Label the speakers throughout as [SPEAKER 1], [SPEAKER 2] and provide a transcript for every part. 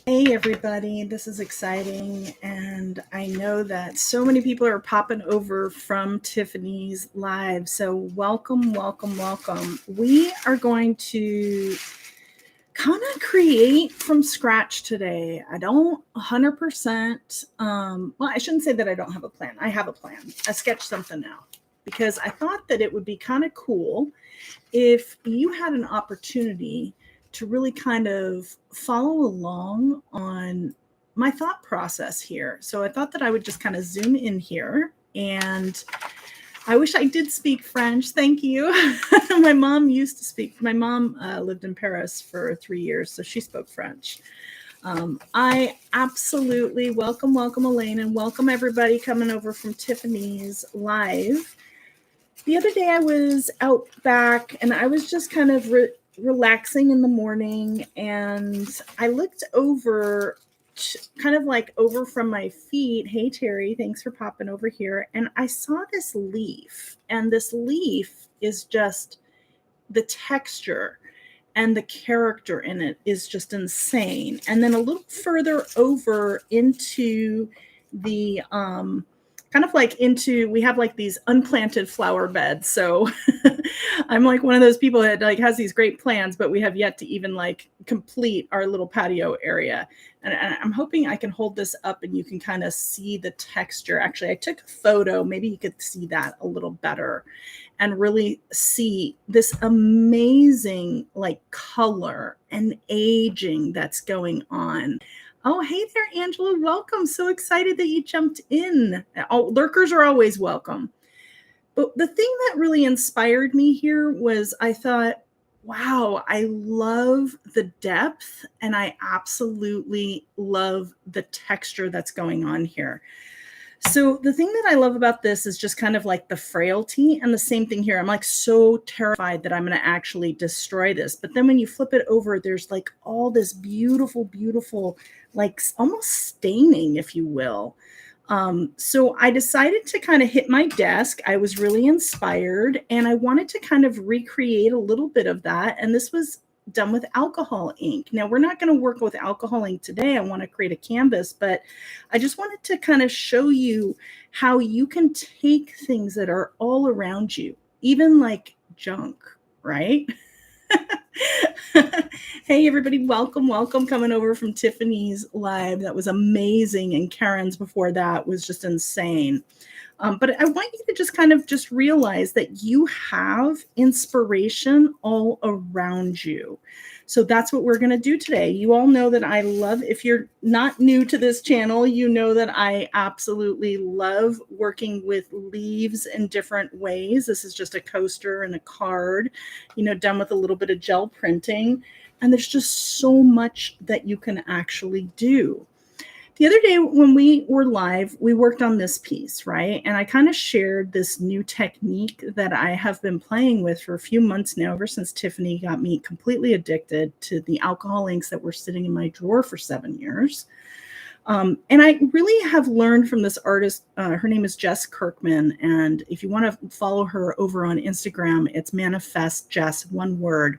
[SPEAKER 1] Hey everybody, this is exciting, and I know that so many people are popping over from Tiffany's live. So, welcome, welcome, welcome. We are going to kind of create from scratch today. I don't 100%, well, I shouldn't say that I don't have a plan. I have a plan. I sketched something out because I thought that it would be kind of cool if you had an opportunity to really kind of follow along on my thought process here. So I thought that I would just kind of zoom in here, and I wish I did speak French. Thank you. My mom used to speak. My mom lived in Paris for 3 years, so she spoke French. I absolutely welcome Elaine, and welcome everybody coming over from Tiffany's live. The other day I was out back and I was just kind of relaxing in the morning, and I looked over, kind of like over from my feet. Hey Terry, thanks for popping over here. And I saw this leaf, and this leaf is just, the texture and the character in it is just insane. And then a little further over into the kind of like into, we have like these unplanted flower beds. So I'm like one of those people that like has these great plans, but we have yet to even like complete our little patio area. And I'm hoping I can hold this up and you can kind of see the texture. Actually, I took a photo. Maybe you could see that a little better and really see this amazing like color and aging that's going on. Oh, hey there, Angela. Welcome. So excited that you jumped in. Oh, lurkers are always welcome. But the thing that really inspired me here was I thought, wow, I love the depth and I absolutely love the texture that's going on here. So the thing that I love about this is just kind of like the frailty, and the same thing here. I'm like so terrified that I'm going to actually destroy this. But then when you flip it over, there's like all this beautiful, beautiful, like almost staining, if you will. So I decided to kind of hit my desk. I was really inspired and I wanted to kind of recreate a little bit of that. And this was done with alcohol ink. Now, we're not going to work with alcohol ink today. I want to create a canvas, but I just wanted to kind of show you how you can take things that are all around you, even like junk, right? Hey everybody, welcome coming over from Tiffany's live. That was amazing, and Karen's before that was just insane. But I want you to just kind of just realize that you have inspiration all around you. So that's what we're going to do today. You all know that I love, if you're not new to this channel, you know that I absolutely love working with leaves in different ways. This is just a coaster and a card, done with a little bit of gel printing. And there's just so much that you can actually do. The other day when we were live, we worked on this piece, right? And I kind of shared this new technique that I have been playing with for a few months now, ever since Tiffany got me completely addicted to the alcohol inks that were sitting in my drawer for 7 years. And I really have learned from this artist. Her name is Jess Kirkman. And if you want to follow her over on Instagram, it's Manifest Jess, one word.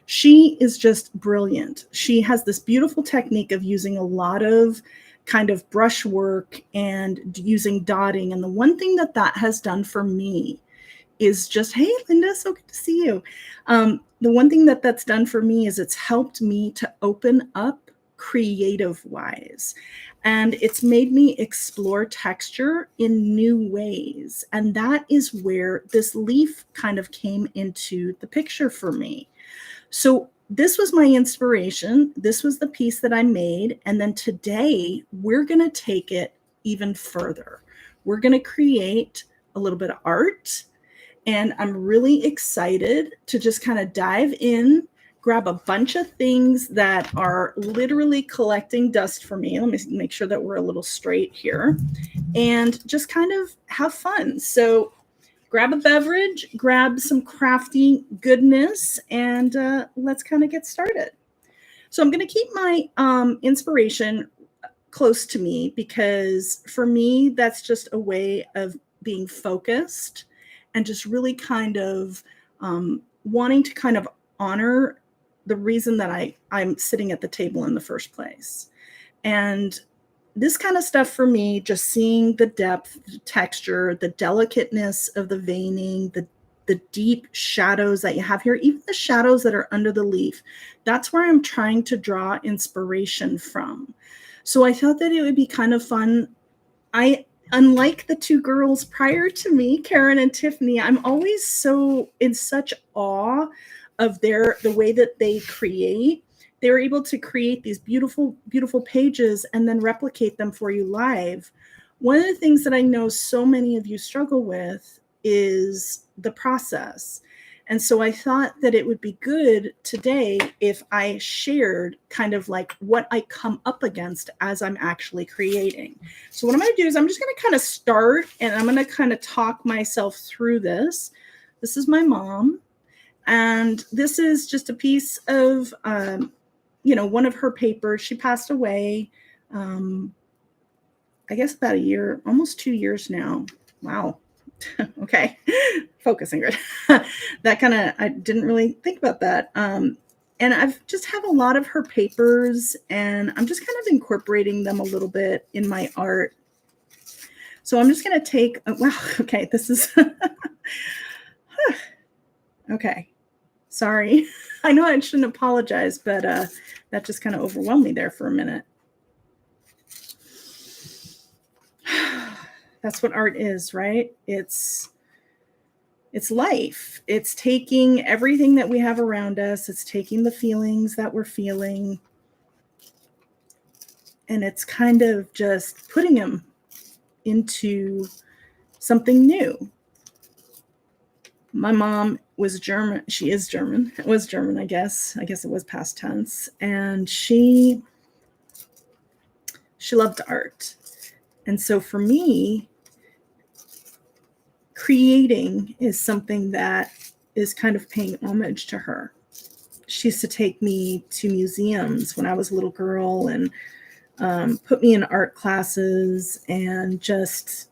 [SPEAKER 1] She is just brilliant. She has this beautiful technique of using a lot of kind of brush work and using dotting. And the one thing that has done for me is just, hey, Linda, so good to see you. The one thing that that's done for me is it's helped me to open up creative wise. And it's made me explore texture in new ways. And that is where this leaf kind of came into the picture for me. So this was my inspiration. This was the piece that I made. And then today we're going to take it even further. We're going to create a little bit of art. And I'm really excited to just kind of dive in, grab a bunch of things that are literally collecting dust for me. Let me make sure that we're a little straight here and just kind of have fun. So grab a beverage, grab some crafty goodness, and let's kind of get started. So I'm going to keep my inspiration close to me because for me, that's just a way of being focused and just really kind of wanting to kind of honor the reason that I'm sitting at the table in the first place. And this kind of stuff for me, just seeing the depth, the texture, the delicateness of the veining, the deep shadows that you have here, even the shadows that are under the leaf, that's where I'm trying to draw inspiration from. So I thought that it would be kind of fun. Unlike the two girls prior to me, Karen and Tiffany, I'm always so in such awe of the way that they create. They're able to create these beautiful, beautiful pages and then replicate them for you live. One of the things that I know so many of you struggle with is the process. And so I thought that it would be good today if I shared kind of like what I come up against as I'm actually creating. So what I'm going to do is I'm just going to kind of start, and I'm going to kind of talk myself through this. This is my mom, and this is just a piece of, one of her papers. She passed away, I guess about a year, almost 2 years now. Wow. Okay. Focus, Ingrid. I didn't really think about that. And I've just have a lot of her papers, and I'm just kind of incorporating them a little bit in my art. So I'm just going to take, wow. Okay. This is, okay. Sorry. I know I shouldn't apologize, but that just kind of overwhelmed me there for a minute. That's what art is, right? It's life. It's taking everything that we have around us. It's taking the feelings that we're feeling, and it's kind of just putting them into something new. My mom was German. She is German. It was German, I guess. I guess it was past tense. And she loved art. And so for me, creating is something that is kind of paying homage to her. She used to take me to museums when I was a little girl and put me in art classes and just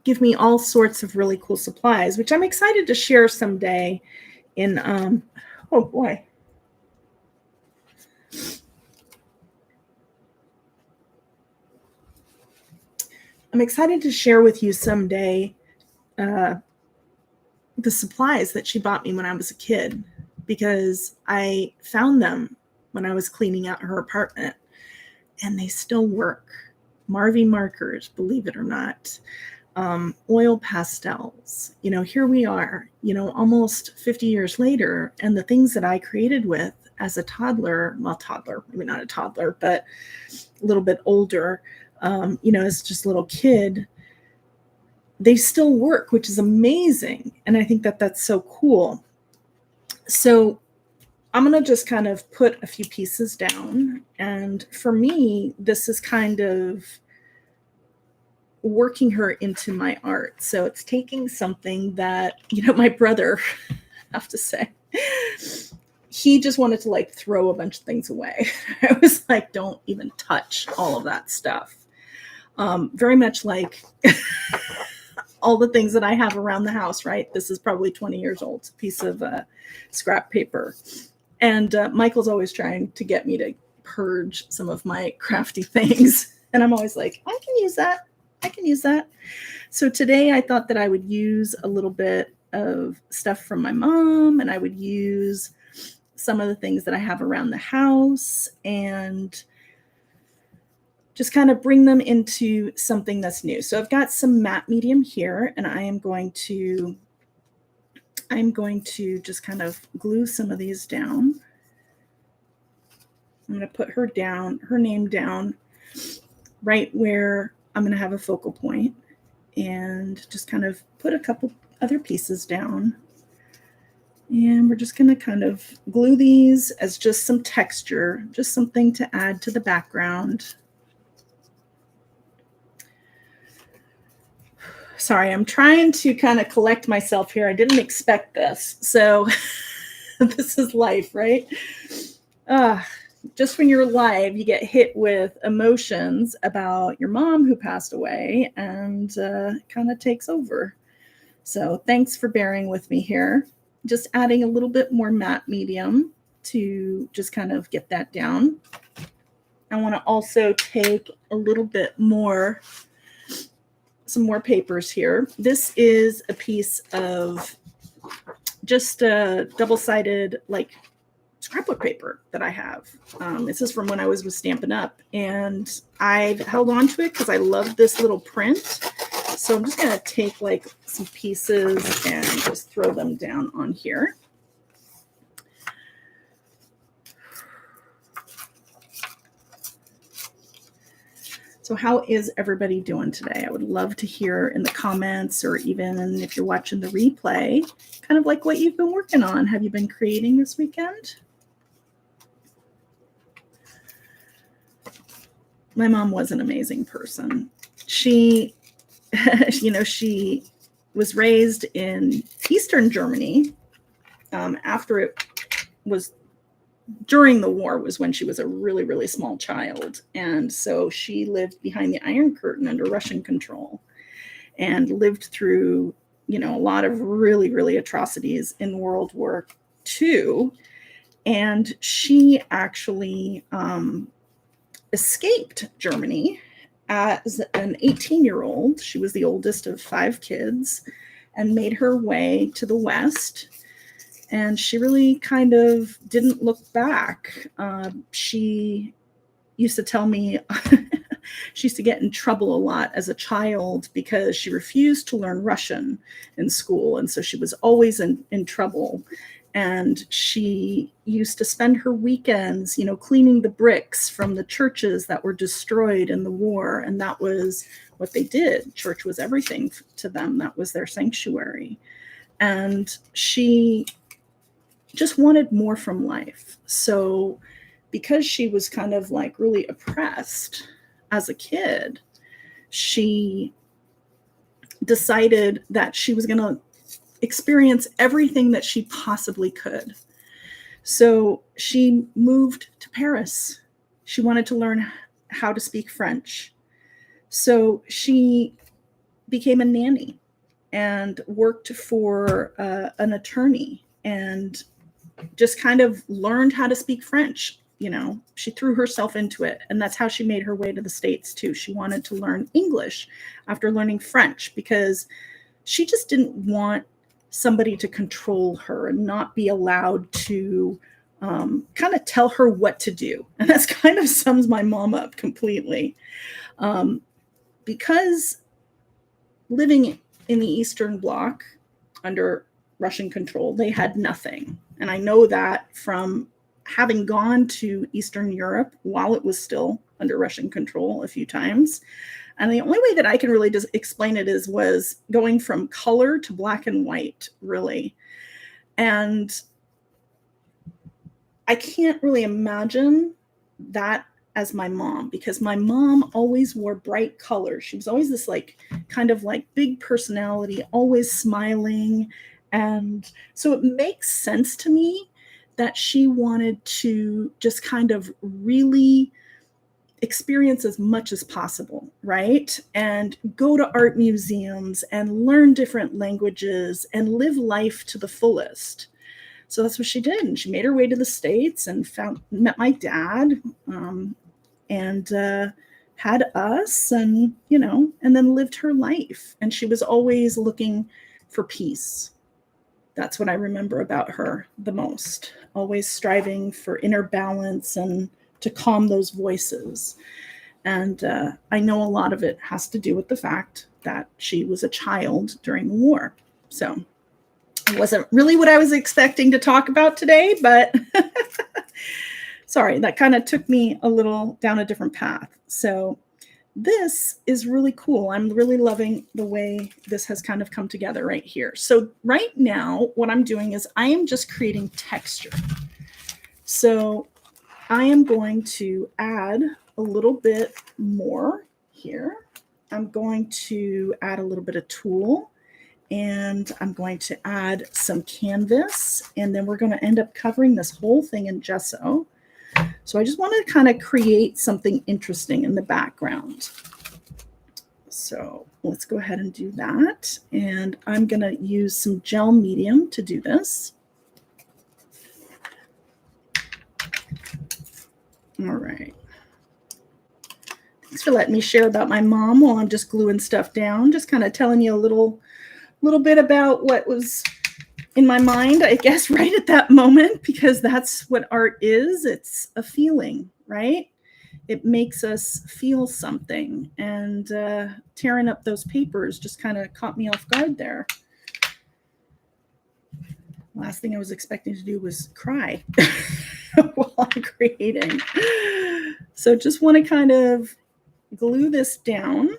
[SPEAKER 1] give me all sorts of really cool supplies, which I'm excited to share someday in, oh boy. I'm excited to share with you someday the supplies that she bought me when I was a kid, because I found them when I was cleaning out her apartment, and they still work. Marvy markers, believe it or not. Oil pastels. Here we are, almost 50 years later, and the things that I created with as a toddler, maybe not a toddler, but a little bit older, as just a little kid, they still work, which is amazing. And I think that that's so cool. So I'm going to just kind of put a few pieces down. And for me, this is kind of working her into my art. So it's taking something that, my brother, I have to say, he just wanted to like throw a bunch of things away. I was like, don't even touch all of that stuff. Very much like all the things that I have around the house, right? This is probably 20 years old. It's a piece of scrap paper. And Michael's always trying to get me to purge some of my crafty things. And I'm always like, I can use that. I can use that. So today I thought that I would use a little bit of stuff from my mom, and I would use some of the things that I have around the house, and just kind of bring them into something that's new. So I've got some matte medium here, and I'm going to just kind of glue some of these down. I'm going to put her name down right where I'm going to have a focal point, and just kind of put a couple other pieces down. And we're just going to kind of glue these as just some texture, just something to add to the background. Sorry, I'm trying to kind of collect myself here. I didn't expect this. So this is life, right? Just when you're live, you get hit with emotions about your mom who passed away, and kind of takes over. So thanks for bearing with me here. just adding a little bit more matte medium to just kind of get that down. I want to also take a little bit more, some more papers here. This is a piece of just a double-sided like scrapbook paper that I have. This is from when I was with Stampin' Up, and I've held on to it because I love this little print. So I'm just going to take like some pieces and just throw them down on here. So how is everybody doing today? I would love to hear in the comments, or even if you're watching the replay, kind of like what you've been working on. Have you been creating this weekend? My mom was an amazing person. She, she was raised in Eastern Germany. After it was during the war was when she was a really, really small child. And so she lived behind the Iron Curtain under Russian control and lived through, a lot of really, really atrocities in World War II. And she actually escaped Germany as an 18-year-old. She was the oldest of 5 kids and made her way to the West. And she really kind of didn't look back. She used to tell me she used to get in trouble a lot as a child because she refused to learn Russian in school. And so she was always in trouble. And she used to spend her weekends, cleaning the bricks from the churches that were destroyed in the war. And that was what they did. Church was everything to them. That was their sanctuary. And she just wanted more from life. So because she was kind of like really oppressed as a kid, she decided that she was going to experience everything that she possibly could. So she moved to Paris. She wanted to learn how to speak French. So she became a nanny and worked for an attorney and just kind of learned how to speak French. She threw herself into it. And that's how she made her way to the States too. She wanted to learn English after learning French because she just didn't want somebody to control her and not be allowed to kind of tell her what to do. And that's kind of sums my mom up completely. Because living in the Eastern Bloc under Russian control, they had nothing. And I know that from having gone to Eastern Europe while it was still under Russian control a few times. And the only way that I can really just explain it was going from color to black and white, really. And I can't really imagine that as my mom, because my mom always wore bright colors. She was always this kind of big personality, always smiling. And so it makes sense to me that she wanted to just kind of really experience as much as possible, right? And go to art museums and learn different languages and live life to the fullest. So that's what she did. And she made her way to the States and met my dad and had us and then lived her life. And she was always looking for peace. That's what I remember about her the most. Always striving for inner balance and to calm those voices. And I know a lot of it has to do with the fact that she was a child during the war. So it wasn't really what I was expecting to talk about today, but sorry, that kind of took me a little down a different path. So this is really cool. I'm really loving the way this has kind of come together right here. So right now, what I'm doing is I am just creating texture. So I am going to add a little bit more here. I'm going to add a little bit of tulle, and I'm going to add some canvas, and then we're going to end up covering this whole thing in gesso. So I just want to kind of create something interesting in the background. So let's go ahead and do that. And I'm going to use some gel medium to do this. All right. Thanks for letting me share about my mom while I'm just gluing stuff down, just kind of telling you a little bit about what was in my mind, I guess, right at that moment, because that's what art is. It's a feeling, right? It makes us feel something. And tearing up those papers just kind of caught me off guard there. Last thing I was expecting to do was cry while I'm creating. So just want to kind of glue this down.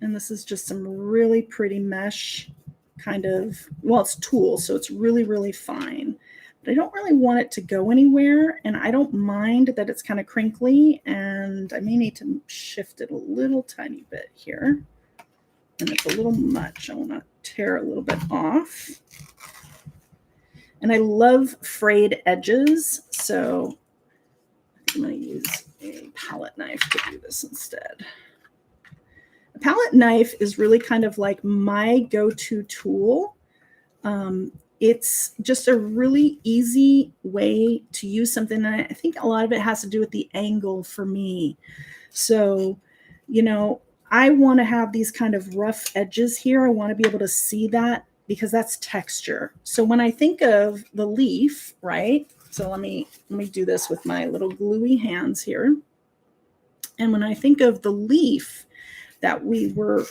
[SPEAKER 1] And this is just some really pretty mesh kind of, well, it's tulle, so it's really, really fine. But I don't really want it to go anywhere, and I don't mind that it's kind of crinkly, and I may need to shift it a little tiny bit here. And it's a little much. I want to tear a little bit off. And I love frayed edges, so I'm going to use a palette knife to do this instead. A palette knife is really kind of like my go-to tool. It's just a really easy way to use something. And I think a lot of it has to do with the angle for me. So, you know, I want to have these kind of rough edges here. I want to be able to see that because that's texture. So when I think of the leaf, right? So let me do this with my little gluey hands here. And when I think of the leaf that we were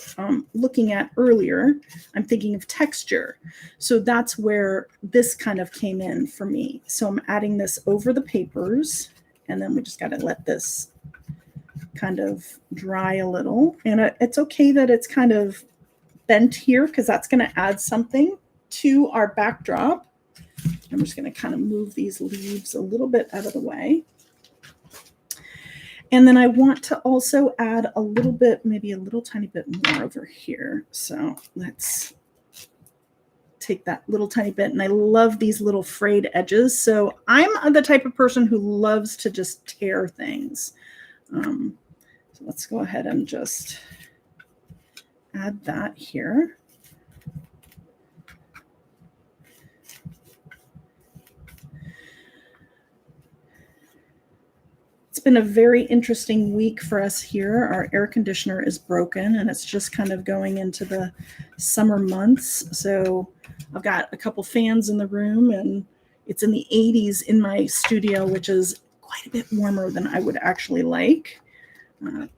[SPEAKER 1] looking at earlier, I'm thinking of texture. So that's where this kind of came in for me. So I'm adding this over the papers, and then we just got to let this kind of dry a little. And it's okay that it's kind of bent here because that's going to add something to our backdrop. I'm just going to kind of move these leaves a little bit out of the way. And then I want to also add a little bit, maybe a little tiny bit more over here. So let's take that little tiny bit. And I love these little frayed edges. So I'm the type of person who loves to just tear things. So let's go ahead and just add that here. It's been a very interesting week for us here. Our air conditioner is broken and it's just kind of going into the summer months. So I've got a couple fans in the room and it's in the 80s in my studio, which is quite a bit warmer than I would actually like.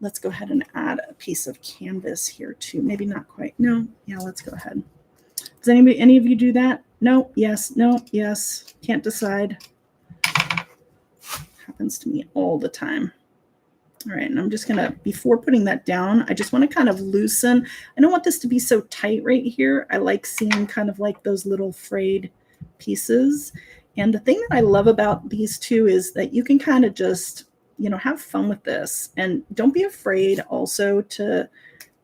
[SPEAKER 1] Let's go ahead and add a piece of canvas here too. Maybe not quite. No. Yeah, let's go ahead. Does any of you do that? No. Yes. No. Yes. Can't decide. Happens to me all the time. All right, and I'm just gonna, before putting that down, I just want to kind of loosen. I don't want this to be so tight right here. I like seeing kind of like those little frayed pieces. And the thing that I love about these two is that you can kind of just, you know, have fun with this, and don't be afraid also to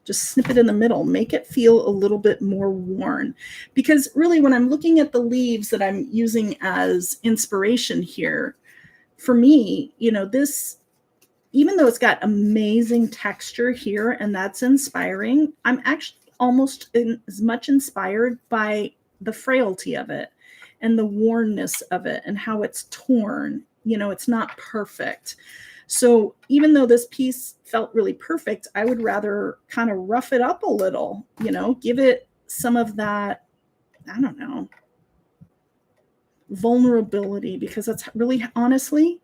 [SPEAKER 1] just snip it in the middle, make it feel a little bit more worn. Because really when I'm looking at the leaves that I'm using as inspiration here, for me, you know, this, even though it's got amazing texture here and that's inspiring, I'm actually almost as much inspired by the frailty of it and the wornness of it and how it's torn. You know, it's not perfect. So even though this piece felt really perfect, I would rather kind of rough it up a little, you know, give it some of that, I don't know, vulnerability, because that's really, honestly,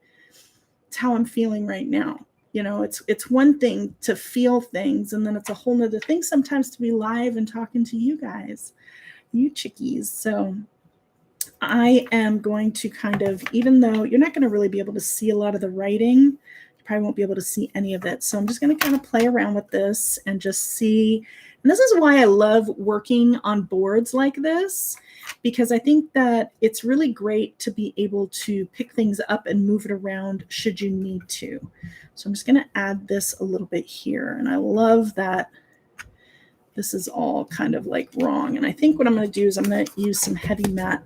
[SPEAKER 1] it's how I'm feeling right now. You know, it's one thing to feel things, and then it's a whole nother thing sometimes to be live and talking to you guys, you chickies. So I am going to kind of, even though you're not going to really be able to see a lot of the writing, you probably won't be able to see any of it. So I'm just going to kind of play around with this and just see. And this is why I love working on boards like this, because I think that it's really great to be able to pick things up and move it around should you need to. So I'm just going to add this a little bit here. And I love that this is all kind of like wrong. And I think what I'm going to do is I'm going to use some heavy matte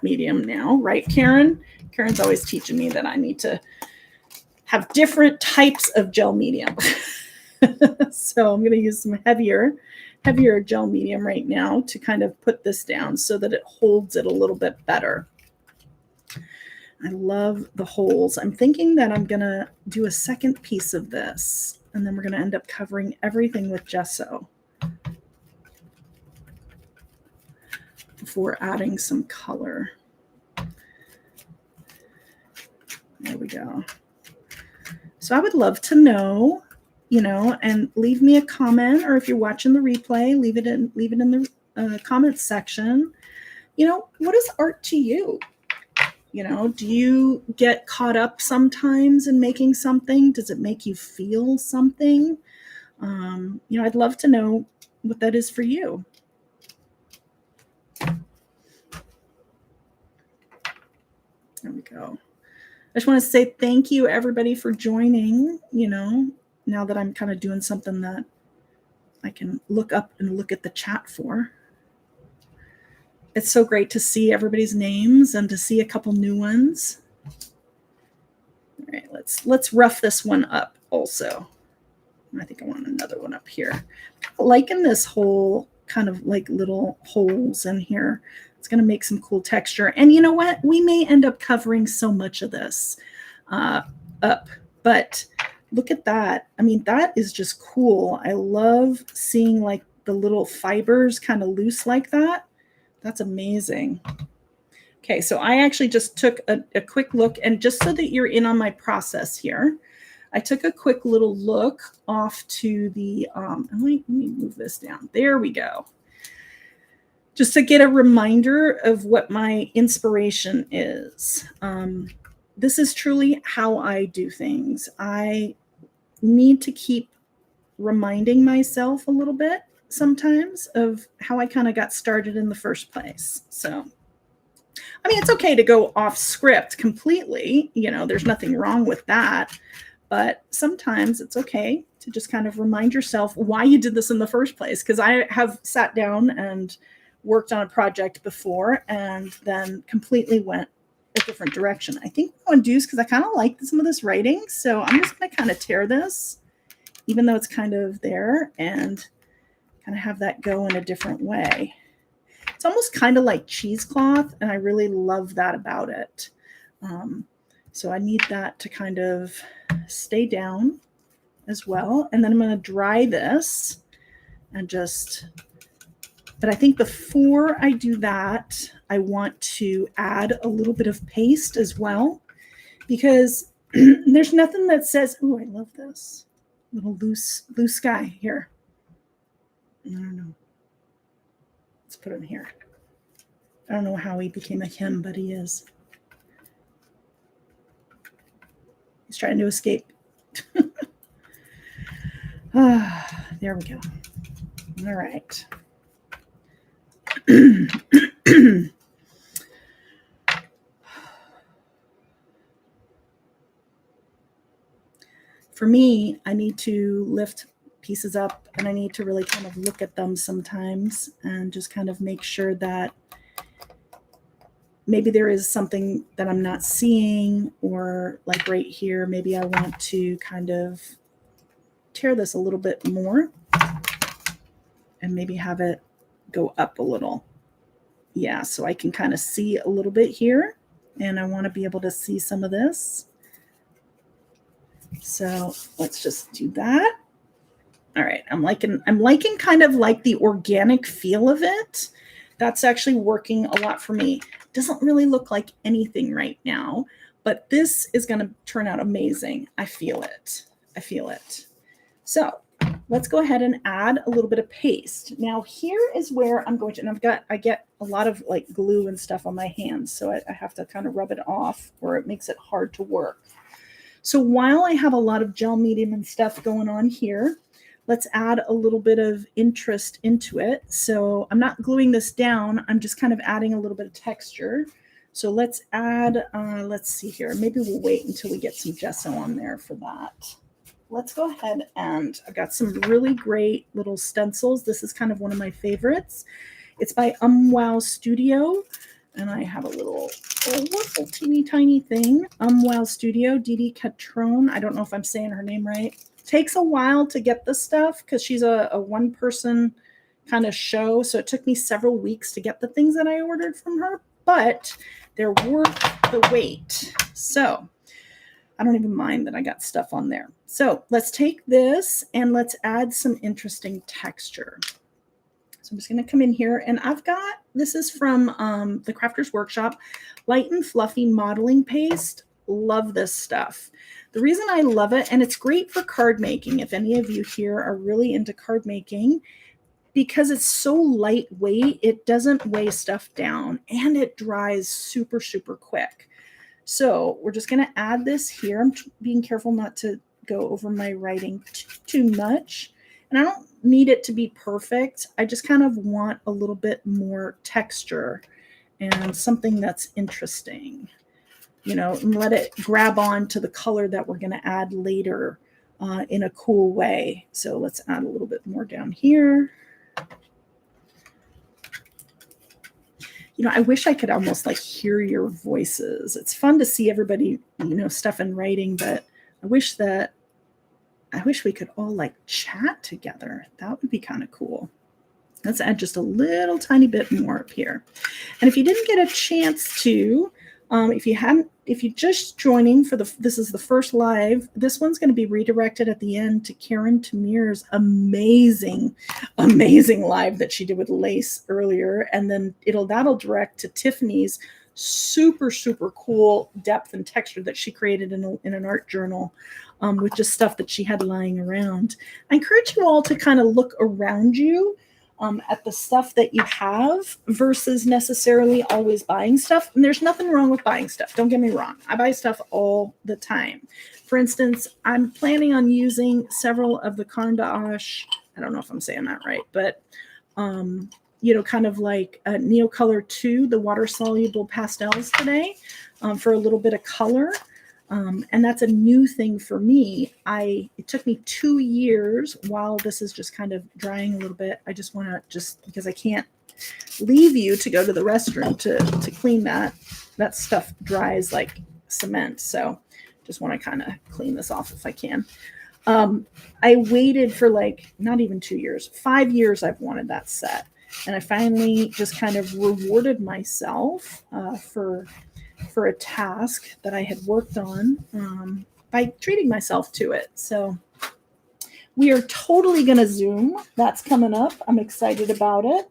[SPEAKER 1] medium now, right, Karen? Karen's always teaching me that I need to have different types of gel medium. So I'm going to use some heavier gel medium right now to kind of put this down so that it holds it a little bit better. I love the holes. I'm thinking that I'm going to do a second piece of this, and then we're going to end up covering everything with gesso before adding some color. There we go. So I would love to know, and leave me a comment, or if you're watching the replay, leave it in the comments section. What is art to you? Do you get caught up sometimes in making something? Does it make you feel something? I'd love to know what that is for you. There we go. I just want to say thank you, everybody, for joining. Now that I'm kind of doing something that I can look up and look at the chat for. It's so great to see everybody's names and to see a couple new ones. All right, let's rough this one up also. I think I want another one up here. I'm liking this whole kind of like little holes in here. It's going to make some cool texture. And you know what? We may end up covering so much of this up, but look at that. I mean, that is just cool. I love seeing like the little fibers kind of loose like that. That's amazing. Okay, so I actually just took a quick look, and just so that you're in on my process here, I took a quick little look off to the, let me move this down. There we go. Just to get a reminder of what my inspiration is. This is truly how I do things. I need to keep reminding myself a little bit sometimes of how I kind of got started in the first place. So, I mean, it's okay to go off script completely. There's nothing wrong with that. But sometimes it's okay to just kind of remind yourself why you did this in the first place. Because I have sat down and worked on a project before and then completely went a different direction. I think what I want to do is, because I kind of like some of this writing, so I'm just going to kind of tear this, even though it's kind of there, and kind of have that go in a different way. It's almost kind of like cheesecloth, and I really love that about it. So I need that to kind of stay down as well. And then I'm going to dry this and but I think before I do that, I want to add a little bit of paste as well, because there's nothing that says, oh, I love this little loose guy here. I don't know. Let's put him here. I don't know how he became a him, but he is. He's trying to escape. There we go. All right. For me, I need to lift pieces up, and I need to really kind of look at them sometimes and just kind of make sure that maybe there is something that I'm not seeing, or like right here, maybe I want to kind of tear this a little bit more and maybe have it go up a little. Yeah, so I can kind of see a little bit here, and I want to be able to see some of this. So let's just do that. All right, I'm liking kind of like the organic feel of it. That's actually working a lot for me. Doesn't really look like anything right now, but this is going to turn out amazing. I feel it. So let's go ahead and add a little bit of paste. Now here is where I'm going to, and I get a lot of like glue and stuff on my hands, so I have to kind of rub it off, or it makes it hard to work. So while I have a lot of gel medium and stuff going on here, let's add a little bit of interest into it. So I'm not gluing this down. I'm just kind of adding a little bit of texture. So let's add, let's see here. Maybe we'll wait until we get some gesso on there for that. Let's go ahead, and I've got some really great little stencils. This is kind of one of my favorites. It's by Wow Studio. And I have a little teeny tiny thing. Wow Studio, Didi Catron. I don't know if I'm saying her name right. Takes a while to get the stuff because she's a one-person kind of show. So it took me several weeks to get the things that I ordered from her, but they're worth the wait. So I don't even mind that I got stuff on there. So let's take this and let's add some interesting texture. So I'm just going to come in here, and I've got, this is from the Crafter's Workshop, Light and Fluffy Modeling Paste. Love this stuff. The reason I love it, and it's great for card making, if any of you here are really into card making, because it's so lightweight, it doesn't weigh stuff down, and it dries super, super quick. So we're just going to add this here. I'm being careful not to go over my writing too much. And I don't need it to be perfect. I just kind of want a little bit more texture and something that's interesting, you know, and let it grab on to the color that we're going to add later in a cool way. So let's add a little bit more down here. You know, I wish I could almost like hear your voices. It's fun to see everybody, you know, stuff in writing, but I wish we could all like chat together. That would be kind of cool. Let's add just a little tiny bit more up here. And if you didn't get a chance to, if you're just joining for this is the first live, this one's going to be redirected at the end to Karen Tamir's amazing live that she did with Lace earlier. And then that'll direct to Tiffany's super, super cool depth and texture that she created in an art journal with just stuff that she had lying around. I encourage you all to kind of look around you at the stuff that you have versus necessarily always buying stuff. And there's nothing wrong with buying stuff. Don't get me wrong. I buy stuff all the time. For instance, I'm planning on using several of the Caran d'Ache, I don't know if I'm saying that right, but you know, kind of like Neocolor 2, the water-soluble pastels today for a little bit of color. And that's a new thing for me. It took me 2 years while this is just kind of drying a little bit. I just want to, because I can't leave you to go to the restroom to clean that. That stuff dries like cement. So just want to kind of clean this off if I can. I waited for like, not even 2 years, 5 years I've wanted that set. And I finally just kind of rewarded myself for a task that I had worked on by treating myself to it. So we are totally going to Zoom. That's coming up. I'm excited about it.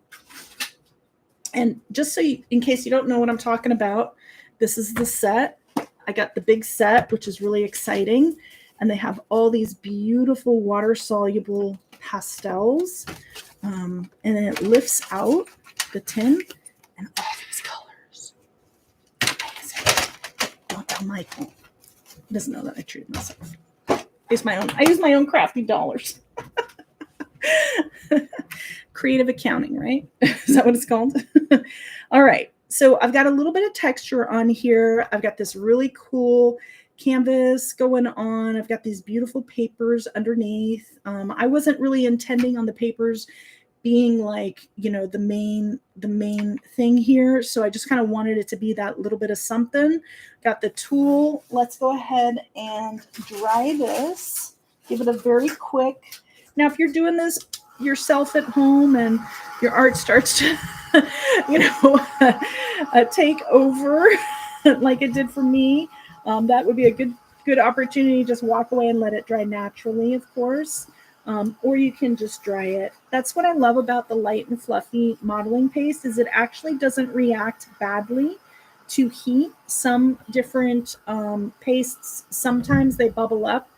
[SPEAKER 1] And just so in case you don't know what I'm talking about, this is the set. I got the big set, which is really exciting. And they have all these beautiful water-soluble pastels. And then it lifts out the tin and all these colors. Don't tell Michael. He doesn't know that I treated myself. I use my own crafty dollars. Creative accounting, right? Is that what it's called? All right. So I've got a little bit of texture on here. I've got this really cool canvas going on. I've got these beautiful papers underneath. I wasn't really intending on the papers being like, you know, the main thing here. So I just kind of wanted it to be that little bit of something. Got the tool. Let's go ahead and dry this. Give it a very quick. Now, if you're doing this yourself at home and your art starts to, you know, take over like it did for me, that would be a good opportunity to just walk away and let it dry naturally, of course. Or you can just dry it. That's what I love about the Light and Fluffy modeling paste is it actually doesn't react badly to heat. Some different pastes, sometimes they bubble up.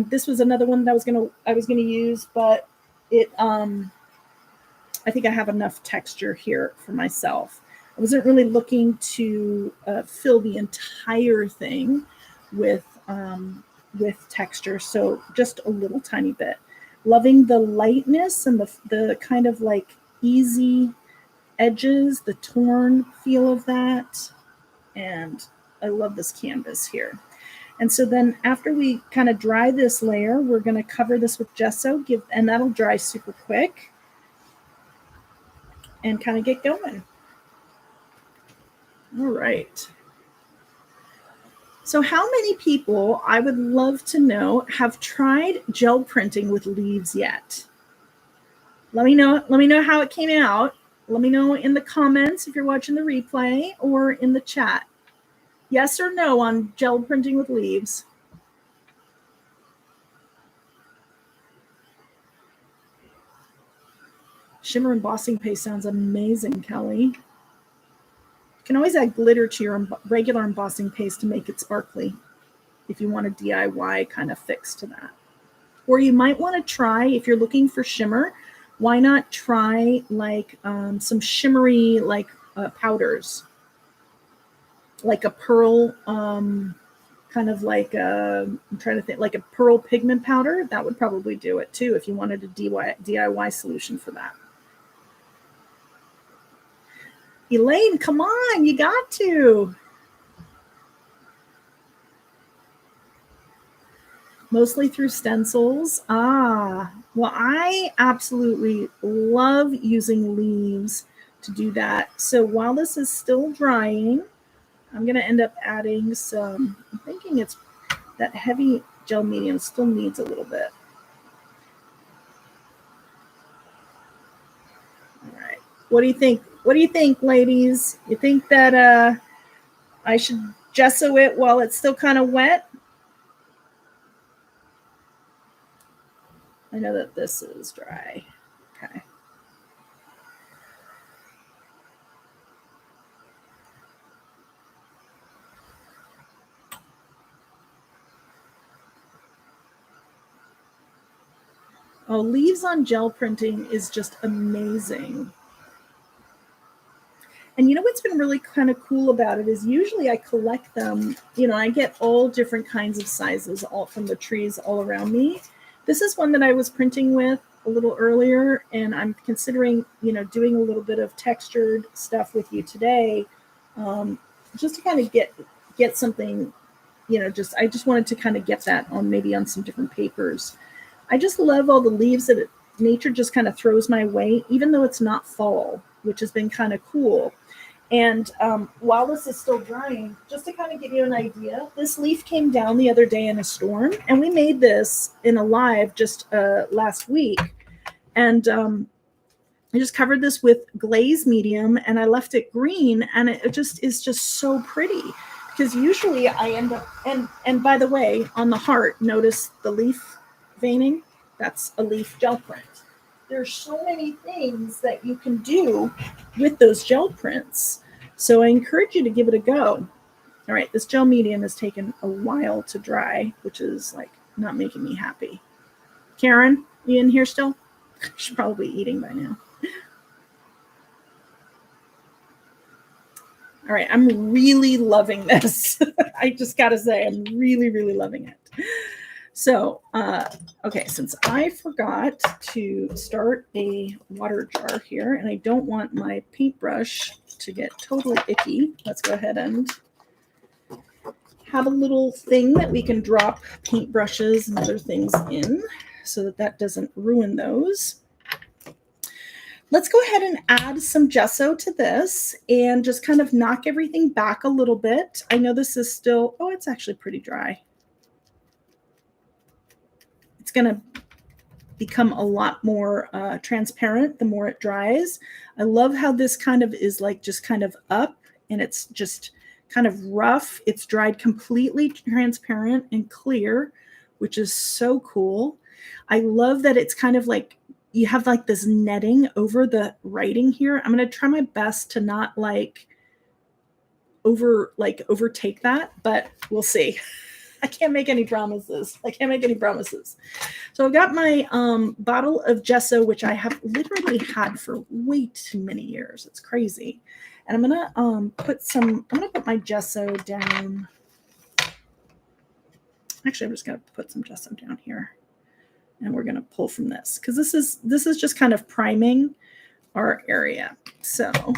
[SPEAKER 1] This was another one that I was gonna use, but it I think I have enough texture here for myself. I wasn't really looking to fill the entire thing with texture, so just a little tiny bit. Loving the lightness and the kind of like easy edges, the torn feel of that, and I love this canvas here. And so then after we kind of dry this layer, we're going to cover this with gesso, and that'll dry super quick and kind of get going. All right. So how many people, I would love to know, have tried gel printing with leaves yet? Let me know how it came out. Let me know in the comments if you're watching the replay or in the chat. Yes or no on gel printing with leaves? Shimmer embossing paste sounds amazing, Kelly. You can always add glitter to your regular embossing paste to make it sparkly if you want a DIY kind of fix to that. Or you might want to try, if you're looking for shimmer, why not try like some shimmery like powders, like a pearl, kind of like I'm trying to think, like a pearl pigment powder. That would probably do it too if you wanted a DIY solution for that. Elaine, come on, you got to. Mostly through stencils. Well, I absolutely love using leaves to do that. So while this is still drying, I'm going to end up adding some, I'm thinking it's that heavy gel medium still needs a little bit. All right. What do you think? What do you think, ladies? You think that I should gesso it while it's still kind of wet? I know that this is dry. Okay. Oh, leaves on gel printing is just amazing. And you know what's been really kind of cool about it is usually I collect them, you know, I get all different kinds of sizes all from the trees all around me. This is one that I was printing with a little earlier, and I'm considering, you know, doing a little bit of textured stuff with you today, just to kind of get something, you know, I just wanted to kind of get that on maybe on some different papers. I just love all the leaves that nature just kind of throws my way, even though it's not fall, which has been kind of cool. And while this is still drying, just to kind of give you an idea, this leaf came down the other day in a storm, and we made this in a live just last week. And I just covered this with glaze medium, and I left it green, and it just is just so pretty. Because usually I end up, and by the way, on the heart, notice the leaf veining? That's a leaf gel print. There's so many things that you can do with those gel prints. So I encourage you to give it a go. All right, this gel medium has taken a while to dry, which is like not making me happy. Karen, you in here still? She's probably eating by now. All right, I'm really loving this. I just got to say, I'm really, really loving it. So, okay, since I forgot to start a water jar here, and I don't want my paintbrush to get totally icky, let's go ahead and have a little thing that we can drop paintbrushes and other things in so that that doesn't ruin those. Let's go ahead and add some gesso to this and just kind of knock everything back a little bit. I know this is still, oh, it's actually pretty dry. It's going to become a lot more transparent the more it dries. I love how this kind of is like just kind of up, and it's just kind of rough. It's dried completely transparent and clear, which is so cool. I love that it's kind of like you have like this netting over the writing here. I'm going to try my best to not overtake that, but we'll see. I can't make any promises. So I've got my bottle of gesso, which I have literally had for way too many years. It's crazy. And I'm gonna put my gesso down. Actually, I'm just gonna put some gesso down here, and we're gonna pull from this because this is just kind of priming our area. So I'm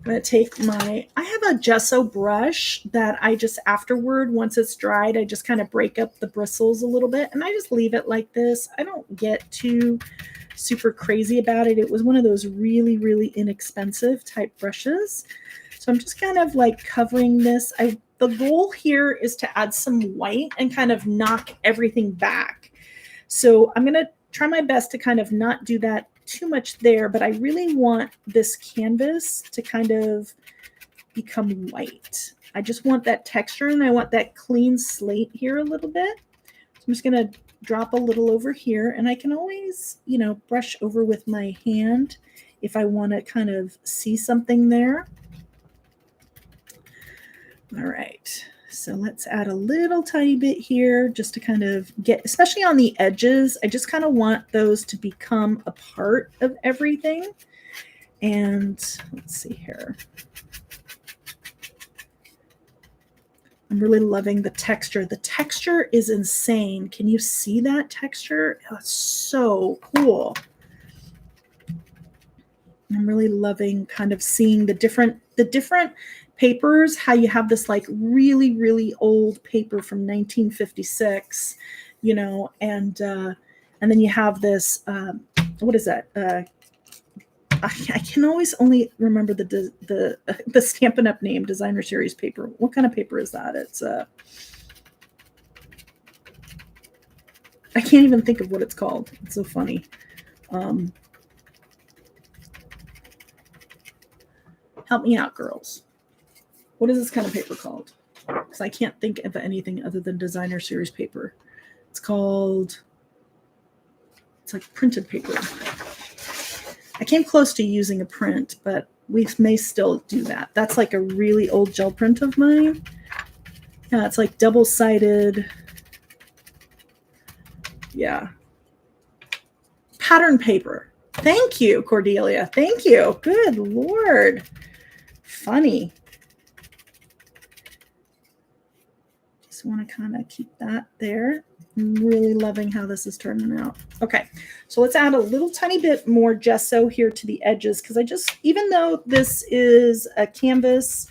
[SPEAKER 1] going to take I have a gesso brush that I just afterward, once it's dried, I just kind of break up the bristles a little bit, and I just leave it like this. I don't get too super crazy about it. It was one of those really, really inexpensive type brushes. So I'm just kind of like covering this. I the goal here is to add some white and kind of knock everything back. So I'm going to try my best to kind of not do that too much there, but I really want this canvas to kind of become white. I just want that texture, and I want that clean slate here a little bit. So I'm just going to drop a little over here, and I can always, you know, brush over with my hand if I want to kind of see something there. All right, so let's add a little tiny bit here just to kind of get, especially on the edges, I just kind of want those to become a part of everything. And let's see here. I'm really loving the texture. The texture is insane. Can you see that texture? Oh, it's so cool. I'm really loving kind of seeing the different papers, how you have this like really, really old paper from 1956, you know, and then you have this, what is that? I can always only remember the Stampin' Up! Name, designer series paper. What kind of paper is that? It's I can't even think of what it's called. It's so funny. Help me out, girls. What is this kind of paper called? Because I can't think of anything other than designer series paper. It's like printed paper. I came close to using a print, but we may still do that. That's like a really old gel print of mine. Yeah, it's like double-sided. Yeah. Pattern paper. Thank you, Cordelia. Thank you. Good Lord. Funny. Just want to kind of keep that there. I'm really loving how this is turning out. Okay, so let's add a little tiny bit more gesso here to the edges, because even though this is a canvas,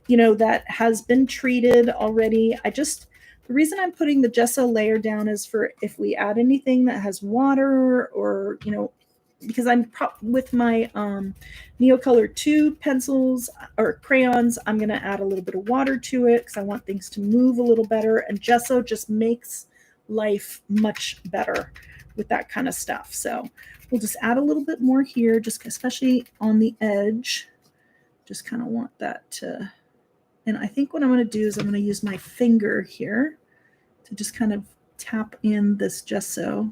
[SPEAKER 1] you know, that has been treated already, the reason I'm putting the gesso layer down is for if we add anything that has water, or, you know, because I'm with my Neocolor 2 pencils or crayons, I'm going to add a little bit of water to it because I want things to move a little better, and gesso just makes life much better with that kind of stuff. So we'll just add a little bit more here, just especially on the edge. Just kind of want that to, and I think what I'm going to do is I'm going to use my finger here to just kind of tap in this gesso.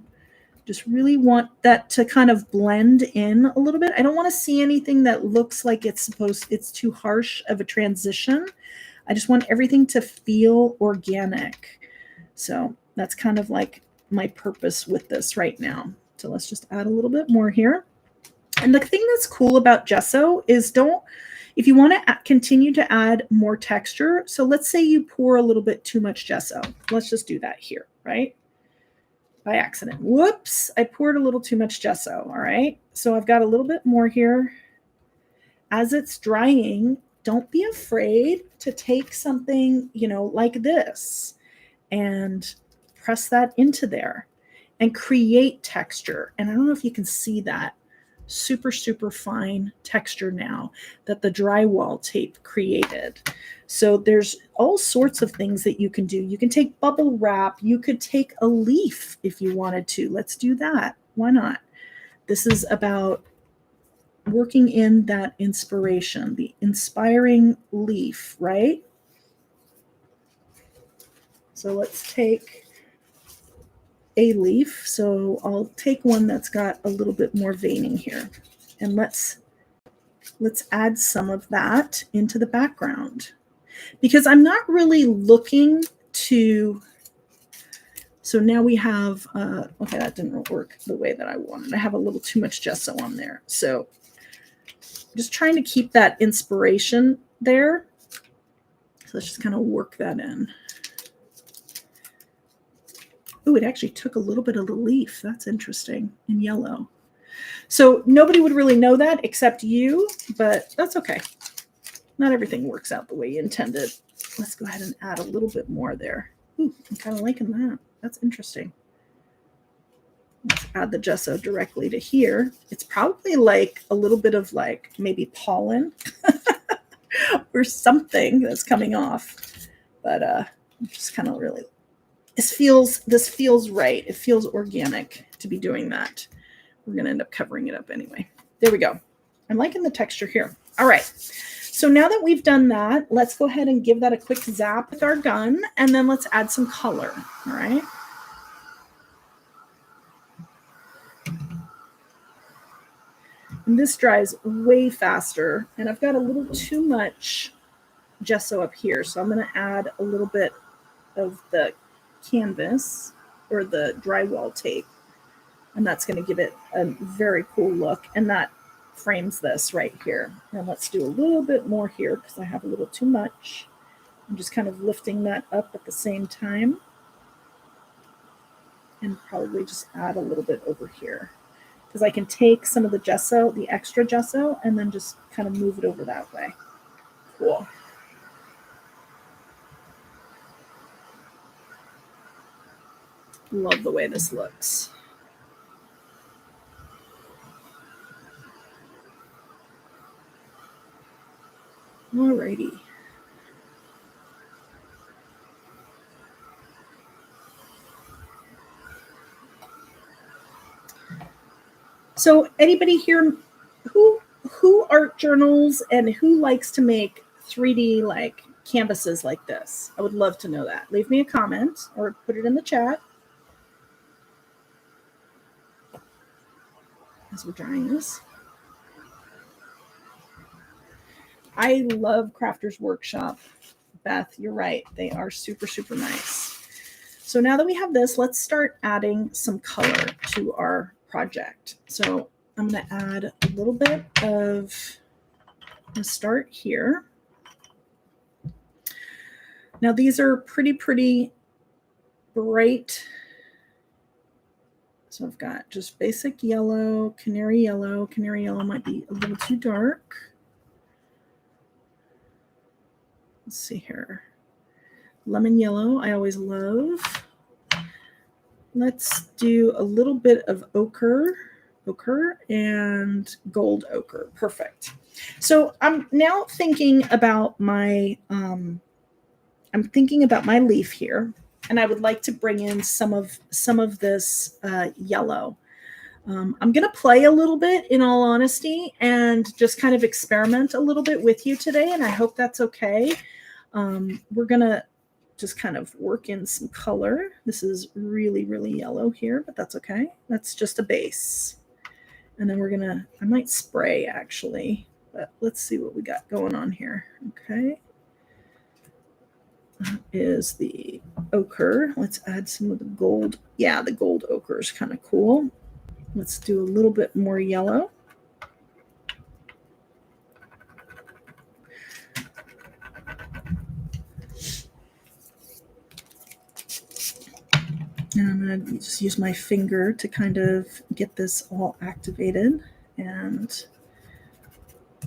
[SPEAKER 1] Just really want that to kind of blend in a little bit. I don't want to see anything that looks like it's too harsh of a transition. I just want everything to feel organic. So that's kind of like my purpose with this right now. So let's just add a little bit more here. And the thing that's cool about gesso is if you want to continue to add more texture, so let's say you pour a little bit too much gesso. Let's just do that here, right? By accident. Whoops, I poured a little too much gesso, all right? So I've got a little bit more here. As it's drying, don't be afraid to take something, you know, like this and press that into there and create texture. And I don't know if you can see that super, super fine texture now that the drywall tape created. So there's all sorts of things that you can do. You can take bubble wrap. You could take a leaf if you wanted to. Let's do that. Why not? This is about working in that inspiration, the inspiring leaf, right? So let's take a leaf. So I'll take one that's got a little bit more veining here, and let's add some of that into the background, because I'm not really looking to, so now we have, okay, that didn't work the way that I wanted. I have a little too much gesso on there. So just trying to keep that inspiration there. So let's just kind of work that in. Oh, it actually took a little bit of the leaf. That's interesting, in yellow. So nobody would really know that except you, but that's okay. Not everything works out the way you intended. Let's go ahead and add a little bit more there. Ooh, I'm kind of liking that. That's interesting. Let's add the gesso directly to here. It's probably like a little bit of like maybe pollen or something that's coming off. but just kind of really, this feels right. It feels organic to be doing that. We're going to end up covering it up anyway. There we go. I'm liking the texture here. All right. So now that we've done that, let's go ahead and give that a quick zap with our gun, and then let's add some color. All right. And this dries way faster, and I've got a little too much gesso up here, so I'm going to add a little bit of the canvas or the drywall tape, and that's going to give it a very cool look, and that frames this right here. And let's do a little bit more here because I have a little too much. I'm just kind of lifting that up at the same time, and probably just add a little bit over here because I can take some of the gesso, the extra gesso, and then just kind of move it over that way. Cool. Love the way this looks. Alrighty. So anybody here who art journals and who likes to make 3D like canvases like this? I would love to know that. Leave me a comment or put it in the chat as we're drying this. I love Crafters Workshop. Beth, you're right. They are super, super nice. So now that we have this, let's start adding some color to our project. So I'm going to add a little bit of, I'm going to start here. Now these are pretty bright. So I've got just basic yellow, canary yellow. Canary yellow might be a little too dark. Let's see here. Lemon yellow, I always love. Let's do a little bit of ochre and gold ochre. Perfect. So I'm now thinking about my leaf here, and I would like to bring in some of this yellow. I'm going to play a little bit, in all honesty, and just kind of experiment a little bit with you today, and I hope that's okay. We're going to just kind of work in some color. This is really yellow here, but that's okay. That's just a base. And then I might spray actually, but let's see what we got going on here. Okay. That is the ochre. Let's add some of the gold. Yeah, the gold ochre is kind of cool. Let's do a little bit more yellow. And I'm going to just use my finger to kind of get this all activated, and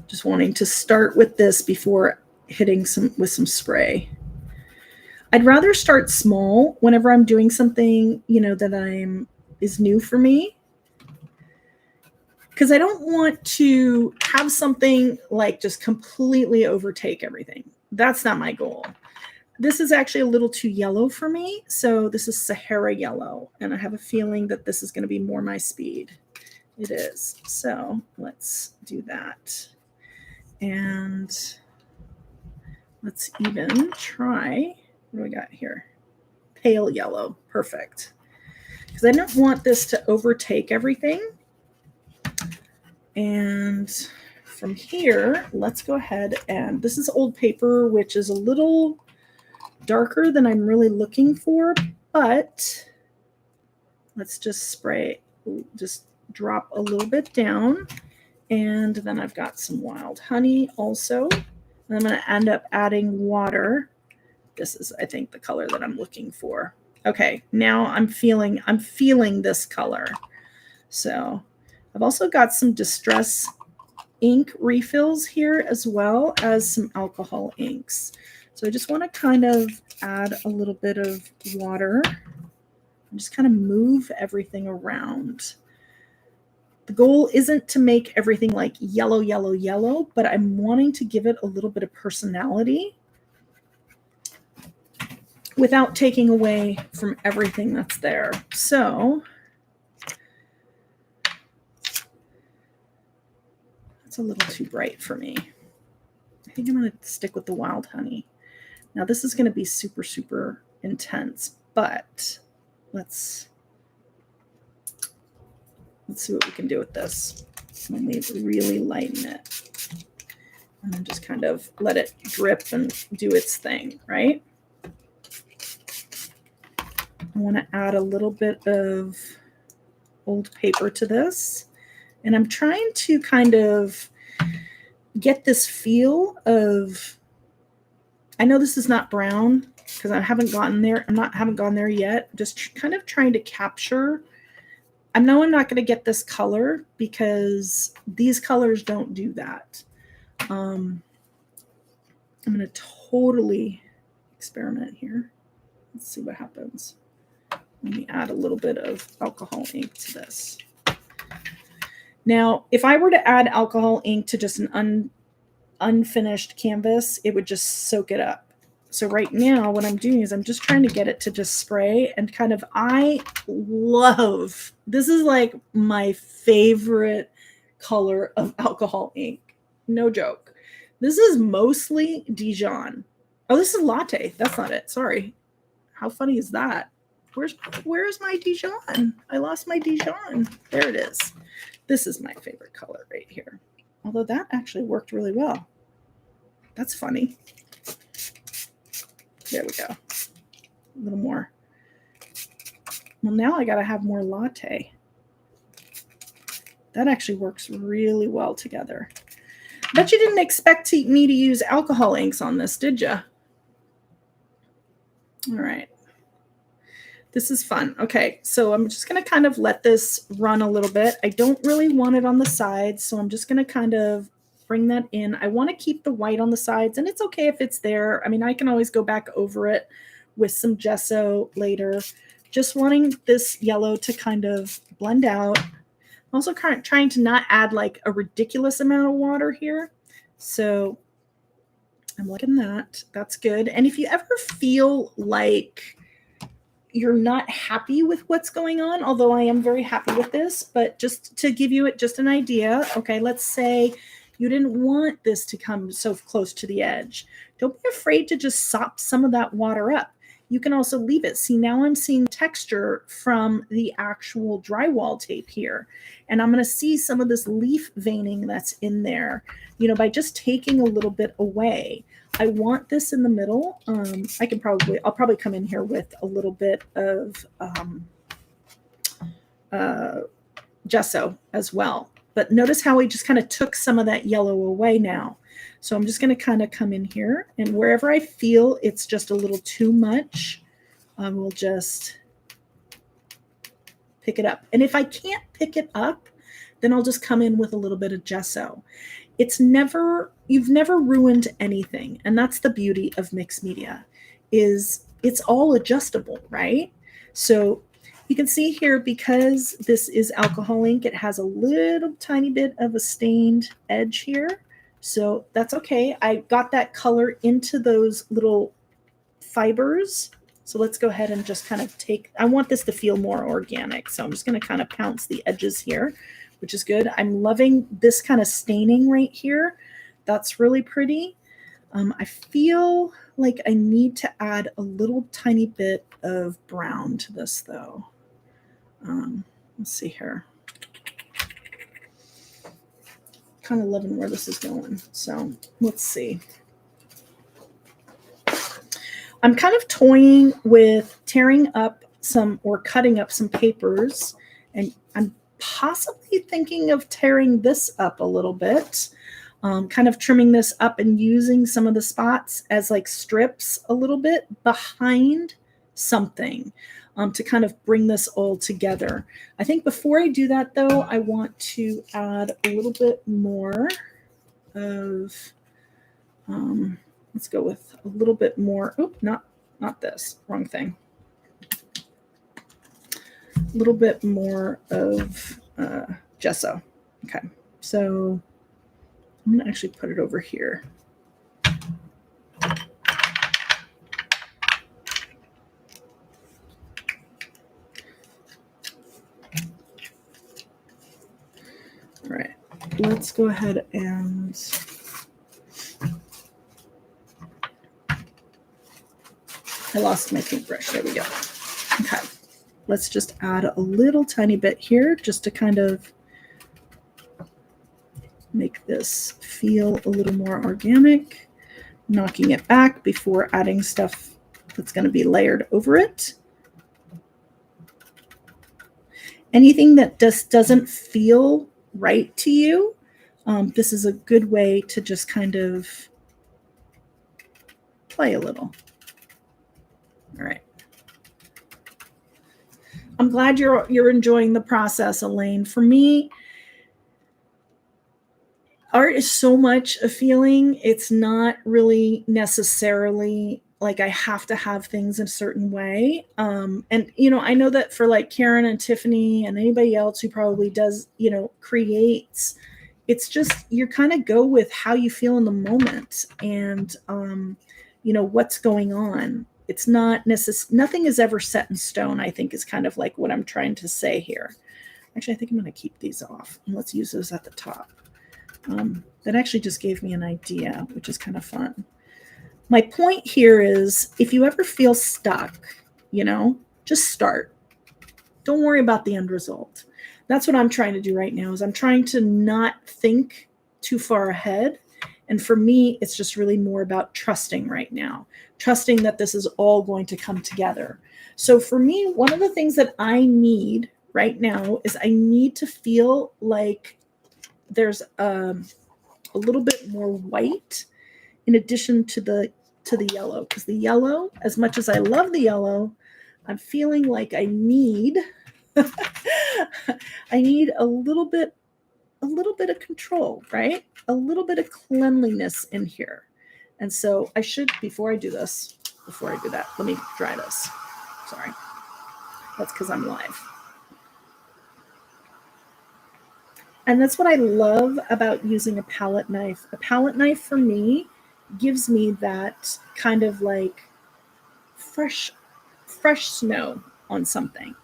[SPEAKER 1] just wanting to start with this before hitting with some spray. I'd rather start small whenever I'm doing something, that is new for me, because I don't want to have something like just completely overtake everything. That's not my goal. This is actually a little too yellow for me. So this is Sahara Yellow, and I have a feeling that this is going to be more my speed. It is. So let's do that. And let's even try, what do we got here? Pale yellow. Perfect. Because I don't want this to overtake everything. And from here, let's go ahead and, this is old paper, which is a little darker than I'm really looking for, but let's just spray, just drop a little bit down. And then I've got some wild honey also. And I'm going to end up adding water. This is, I think, the color that I'm looking for. Okay, now I'm feeling this color. So I've also got some Distress ink refills here, as well as some alcohol inks. So I just want to kind of add a little bit of water and just kind of move everything around. The goal isn't to make everything like yellow, yellow, yellow, but I'm wanting to give it a little bit of personality. without taking away from everything that's there. So that's a little too bright for me. I think I'm going to stick with the wild honey. Now this is going to be super, super intense, but let's see what we can do with this when we really lighten it. And then just kind of let it drip and do its thing, right? I want to add a little bit of old paper to this. And I'm trying to kind of get this feel of, I know this is not brown because I haven't gotten there. Haven't gone there yet. Just kind of trying to capture. I know I'm not going to get this color because these colors don't do that. I'm going to totally experiment here. Let's see what happens. Let me add a little bit of alcohol ink to this. Now, if I were to add alcohol ink to just an unfinished canvas, it would just soak it up. So right now what I'm doing is I'm just trying to get it to just spray and kind of, I love, this is like my favorite color of alcohol ink. No joke. This is mostly Dijon. Oh, this is latte. That's not it. Sorry. How funny is that? Where's my Dijon? I lost my Dijon. There it is. This is my favorite color right here. Although that actually worked really well. That's funny. There we go. A little more. Well, now I got to have more latte. That actually works really well together. Bet you didn't expect me to use alcohol inks on this, did you? All right. This is fun. Okay, so I'm just going to kind of let this run a little bit. I don't really want it on the sides, so I'm just going to kind of bring that in. I want to keep the white on the sides, and it's okay if it's there. I mean, I can always go back over it with some gesso later. Just wanting this yellow to kind of blend out. I'm also trying to not add like a ridiculous amount of water here. So I'm liking that. That's good. And if you ever feel like you're not happy with what's going on, although I am very happy with this, but just to give you just an idea, okay, let's say you didn't want this to come so close to the edge. Don't be afraid to just sop some of that water up. You can also leave it. See, now I'm seeing texture from the actual drywall tape here. And I'm going to see some of this leaf veining that's in there, you know, by just taking a little bit away. I want this in the middle. I'll probably come in here with a little bit of gesso as well. But notice how we just kind of took some of that yellow away now. So I'm just going to kind of come in here, and wherever I feel it's just a little too much, I will just pick it up. And if I can't pick it up, then I'll just come in with a little bit of gesso. You've never ruined anything. And that's the beauty of mixed media, is it's all adjustable, right? So you can see here, because this is alcohol ink, it has a little tiny bit of a stained edge here. So that's okay. I got that color into those little fibers. So let's go ahead and just kind of I want this to feel more organic. So I'm just going to kind of pounce the edges here, which is good. I'm loving this kind of staining right here. That's really pretty. I feel like I need to add a little tiny bit of brown to this though. Let's see here. Kind of loving where this is going. So let's see. I'm kind of toying with tearing up some or cutting up some papers, and I'm possibly thinking of tearing this up a little bit, kind of trimming this up and using some of the spots as like strips a little bit behind something, to kind of bring this all together. I think before I do that though, I want to add a little bit more of, let's go with a little bit more. Oh, not this, wrong thing. A little bit more of gesso. Okay, so I'm gonna actually put it over here. let's go ahead and I lost my paintbrush. There we go. Okay. Let's just add a little tiny bit here just to kind of make this feel a little more organic, knocking it back before adding stuff that's going to be layered over it. Anything that just doesn't feel right to you, this is a good way to just kind of play a little. All right. I'm glad you're enjoying the process, Elaine. For me, art is so much a feeling. It's not really necessarily like I have to have things in a certain way. And, I know that for like Karen and Tiffany and anybody else who probably does, creates, it's just, you kind of go with how you feel in the moment and, what's going on. It's not nothing is ever set in stone, I think is kind of like what I'm trying to say here. Actually, I think I'm going to keep these off and let's use those at the top. That actually just gave me an idea, which is kind of fun. My point here is if you ever feel stuck, just start. Don't worry about the end result. That's what I'm trying to do right now is I'm trying to not think too far ahead. And for me, it's just really more about trusting right now, trusting that this is all going to come together. So for me, one of the things that I need right now is I need to feel like there's a little bit more white in addition to the yellow, because the yellow, as much as I love the yellow, I'm feeling like I need I need a little bit of control, right? A little bit of cleanliness in here. And so I should, before I do that, let me dry this. Sorry. That's because I'm live. And that's what I love about using a palette knife. A palette knife for me gives me that kind of like fresh snow on something,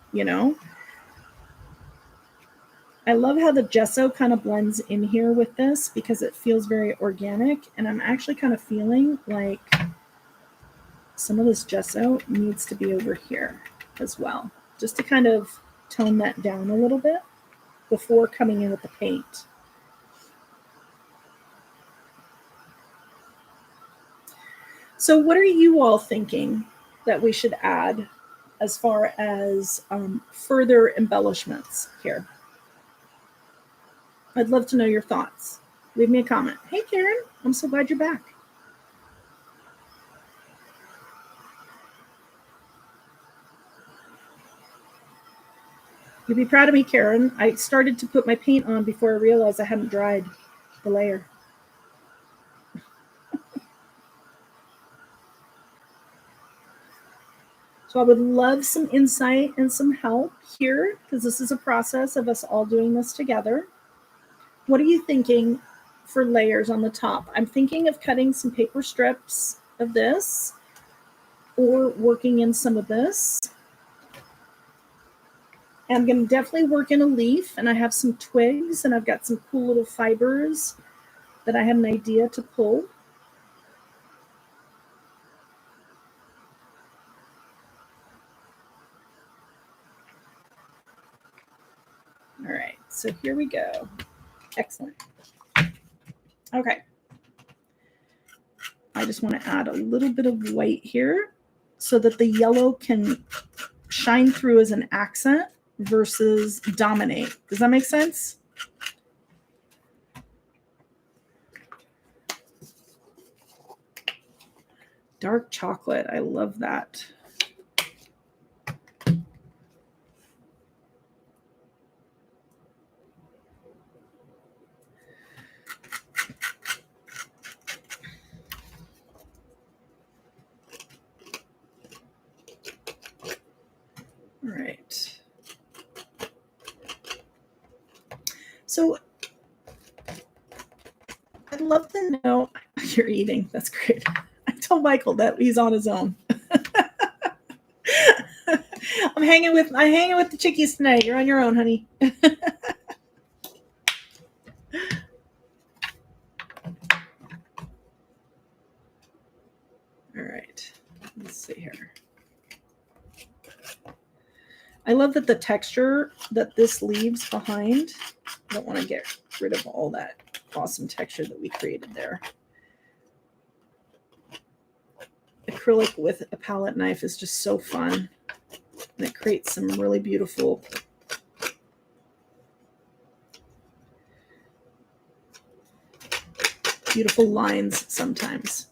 [SPEAKER 1] I love how the gesso kind of blends in here with this because it feels very organic. And I'm actually kind of feeling like some of this gesso needs to be over here as well, just to kind of tone that down a little bit before coming in with the paint. So what are you all thinking that we should add as far as further embellishments here? I'd love to know your thoughts. Leave me a comment. Hey, Karen, I'm so glad you're back. You'll be proud of me, Karen. I started to put my paint on before I realized I hadn't dried the layer. So I would love some insight and some help here because this is a process of us all doing this together. What are you thinking for layers on the top? I'm thinking of cutting some paper strips of this or working in some of this. And I'm going to definitely work in a leaf, and I have some twigs and I've got some cool little fibers that I had an idea to pull. All right, so here we go. Excellent. Okay. I just want to add a little bit of white here so that the yellow can shine through as an accent versus dominate. Does that make sense? Dark chocolate. I love that. All right. So I'd love to know you're eating. That's great. I told Michael that he's on his own. I'm hanging with the chickies tonight. You're on your own, honey. I love that the texture that this leaves behind. I don't want to get rid of all that awesome texture that we created there. Acrylic with a palette knife is just so fun. And it creates some really beautiful lines sometimes.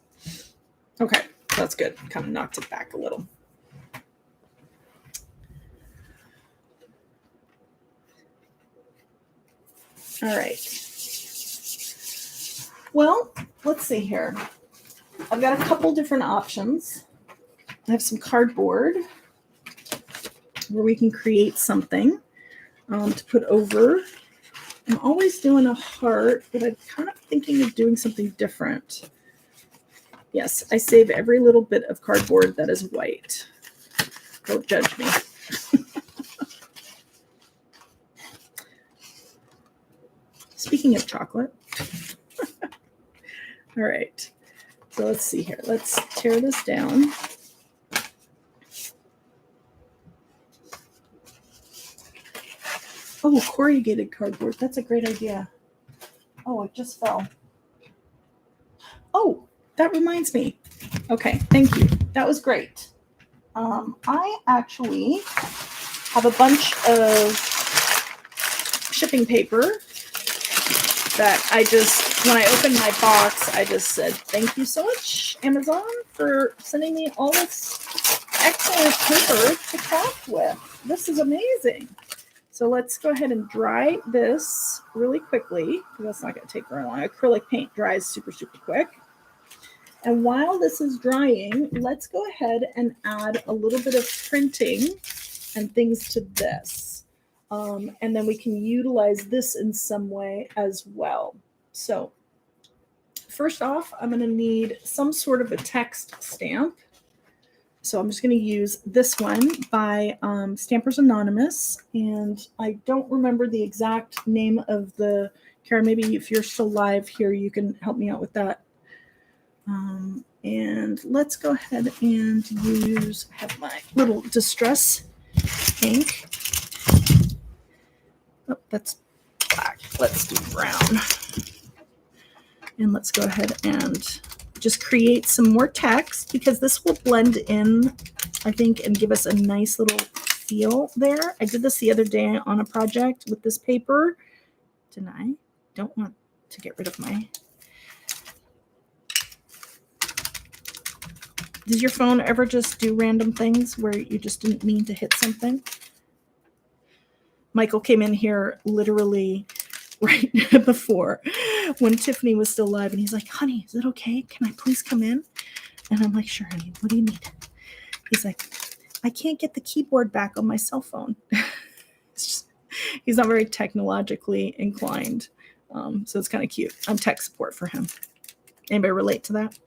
[SPEAKER 1] Okay, that's good. Kind of knocked it back a little. All right. Well, let's see here. I've got a couple different options. I have some cardboard where we can create something to put over. I'm always doing a heart, but I'm kind of thinking of doing something different. Yes, I save every little bit of cardboard that is white. Don't judge me. Speaking of chocolate. All right. So let's see here. Let's tear this down. Oh, corrugated cardboard. That's a great idea. Oh, it just fell. Oh, that reminds me. Okay, thank you. That was great. I actually have a bunch of shipping paper that I just, when I opened my box, I just said, thank you so much, Amazon, for sending me all this excellent paper to craft with. This is amazing. So let's go ahead and dry this really quickly. That's not going to take very long. Acrylic paint dries super, super quick. And while this is drying, let's go ahead and add a little bit of printing and things to this. And then we can utilize this in some way as well. So first off, I'm going to need some sort of a text stamp. So I'm just going to use this one by Stampers Anonymous. And I don't remember the exact name of the, Kara, maybe if you're still live here, you can help me out with that. And let's go ahead and use, I have my little distress ink. Oh, that's black. Let's do brown. And let's go ahead and just create some more text because this will blend in, I think, and give us a nice little feel there. I did this the other day on a project with this paper. Didn't I? Don't want to get rid of my... Does your phone ever just do random things where you just didn't mean to hit something? Michael came in here literally right before when Tiffany was still live, and he's like, honey, is it okay? Can I please come in? And I'm like, sure, honey. What do you need? He's like, I can't get the keyboard back on my cell phone. He's not very technologically inclined. So it's kind of cute. I'm tech support for him. Anybody relate to that?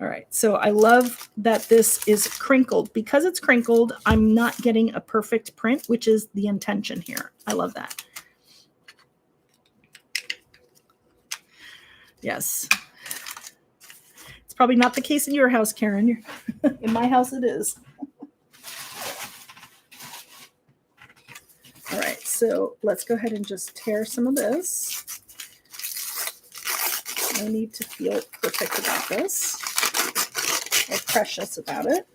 [SPEAKER 1] All right, so I love that this is crinkled. Because it's crinkled, I'm not getting a perfect print, which is the intention here. I love that. Yes. It's probably not the case in your house, Karen. In my house, it is. All right, so let's go ahead and just tear some of this. No need to feel perfect about this or precious about it.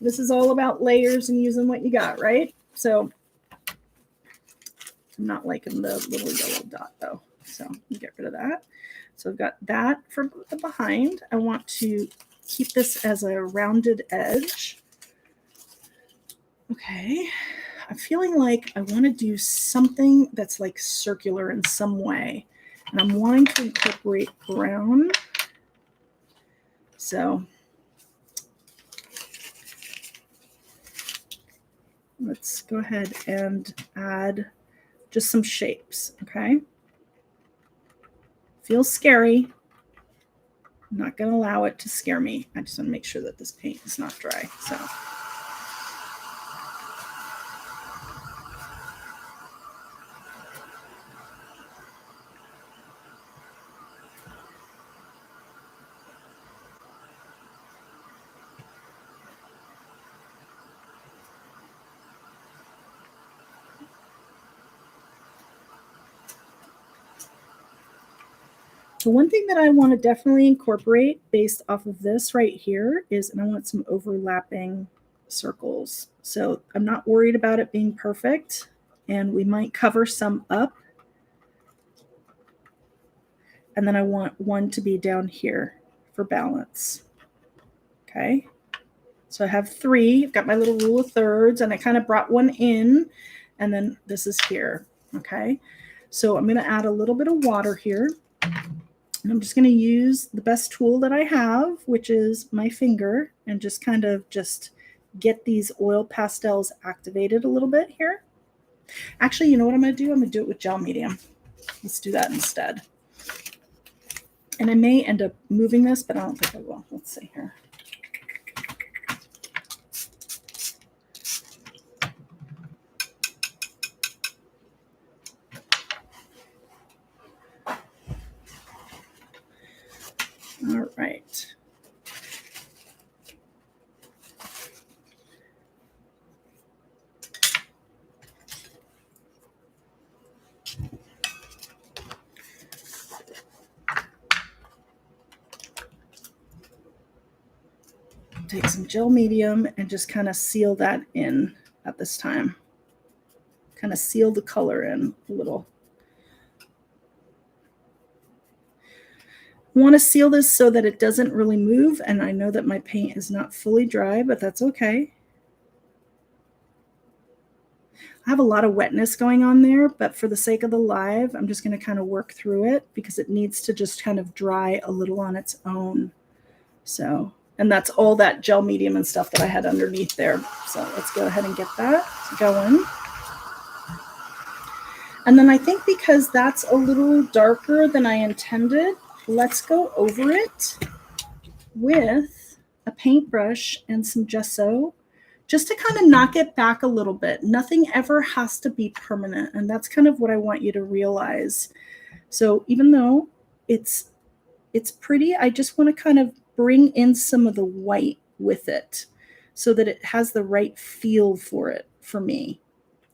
[SPEAKER 1] This is all about layers and using what you got, right? So I'm not liking the little yellow dot though. So get rid of that. So I've got that for the behind. I want to keep this as a rounded edge. Okay. I'm feeling like I want to do something that's like circular in some way. And I'm wanting to incorporate brown. So let's go ahead and add just some shapes, okay? Feels scary. I'm not going to allow it to scare me. I just want to make sure that this paint is not dry. So The one thing that I want to definitely incorporate based off of this right here is, and I want some overlapping circles. So I'm not worried about it being perfect, and we might cover some up. And then I want one to be down here for balance. Okay. So I have 3. I've got my little rule of thirds, and I kind of brought one in, and then this is here. Okay. So I'm going to add a little bit of water here. And I'm just going to use the best tool that I have, which is my finger, and just kind of just get these oil pastels activated a little bit here. Actually, you know what I'm going to do? I'm going to do it with gel medium. Let's do that instead. And I may end up moving this, but I don't think I will. Let's see here. All right. Take some gel medium and just kind of seal that in at this time. Kind of seal the color in a little. I want to seal this so that it doesn't really move, and I know that my paint is not fully dry, but that's okay. I have a lot of wetness going on there, but for the sake of the live, I'm just going to kind of work through it because it needs to just kind of dry a little on its own. So, and that's all that gel medium and stuff that I had underneath there. So let's go ahead and get that going. And then I think because that's a little darker than I intended, let's go over it with a paintbrush and some gesso just to kind of knock it back a little bit. Nothing ever has to be permanent, and that's kind of what I want you to realize. So even though it's pretty, I just want to kind of bring in some of the white with it so that it has the right feel for it for me.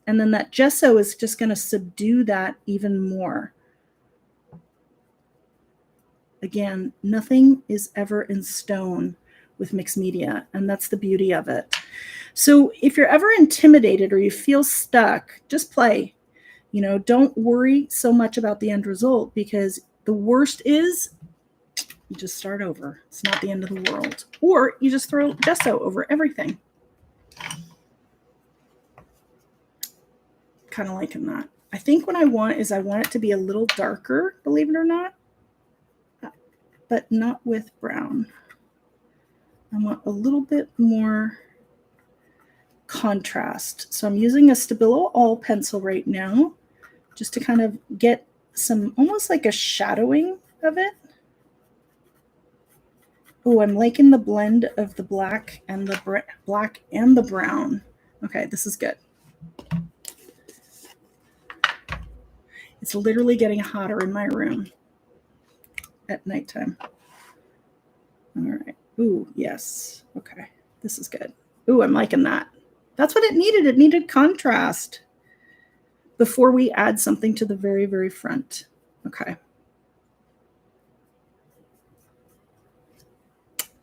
[SPEAKER 1] And then that gesso is just going to subdue that even more. Again, nothing is ever in stone with mixed media, and that's the beauty of it. So if you're ever intimidated or you feel stuck, just play. You know, don't worry so much about the end result, because the worst is you just start over. It's not the end of the world. Or you just throw gesso over everything. Kind of liking that. I think what I want is I want it to be a little darker, believe it or not, but not with brown. I want a little bit more contrast. So I'm using a Stabilo All pencil right now just to kind of get some, almost like a shadowing of it. Oh, I'm liking the blend of the black and the brown. Okay, this is good. It's literally getting hotter in my room at nighttime. All right. Ooh, yes. Okay, this is good. Ooh, I'm liking that. That's what it needed. It needed contrast before we add something to the very, very front. Okay.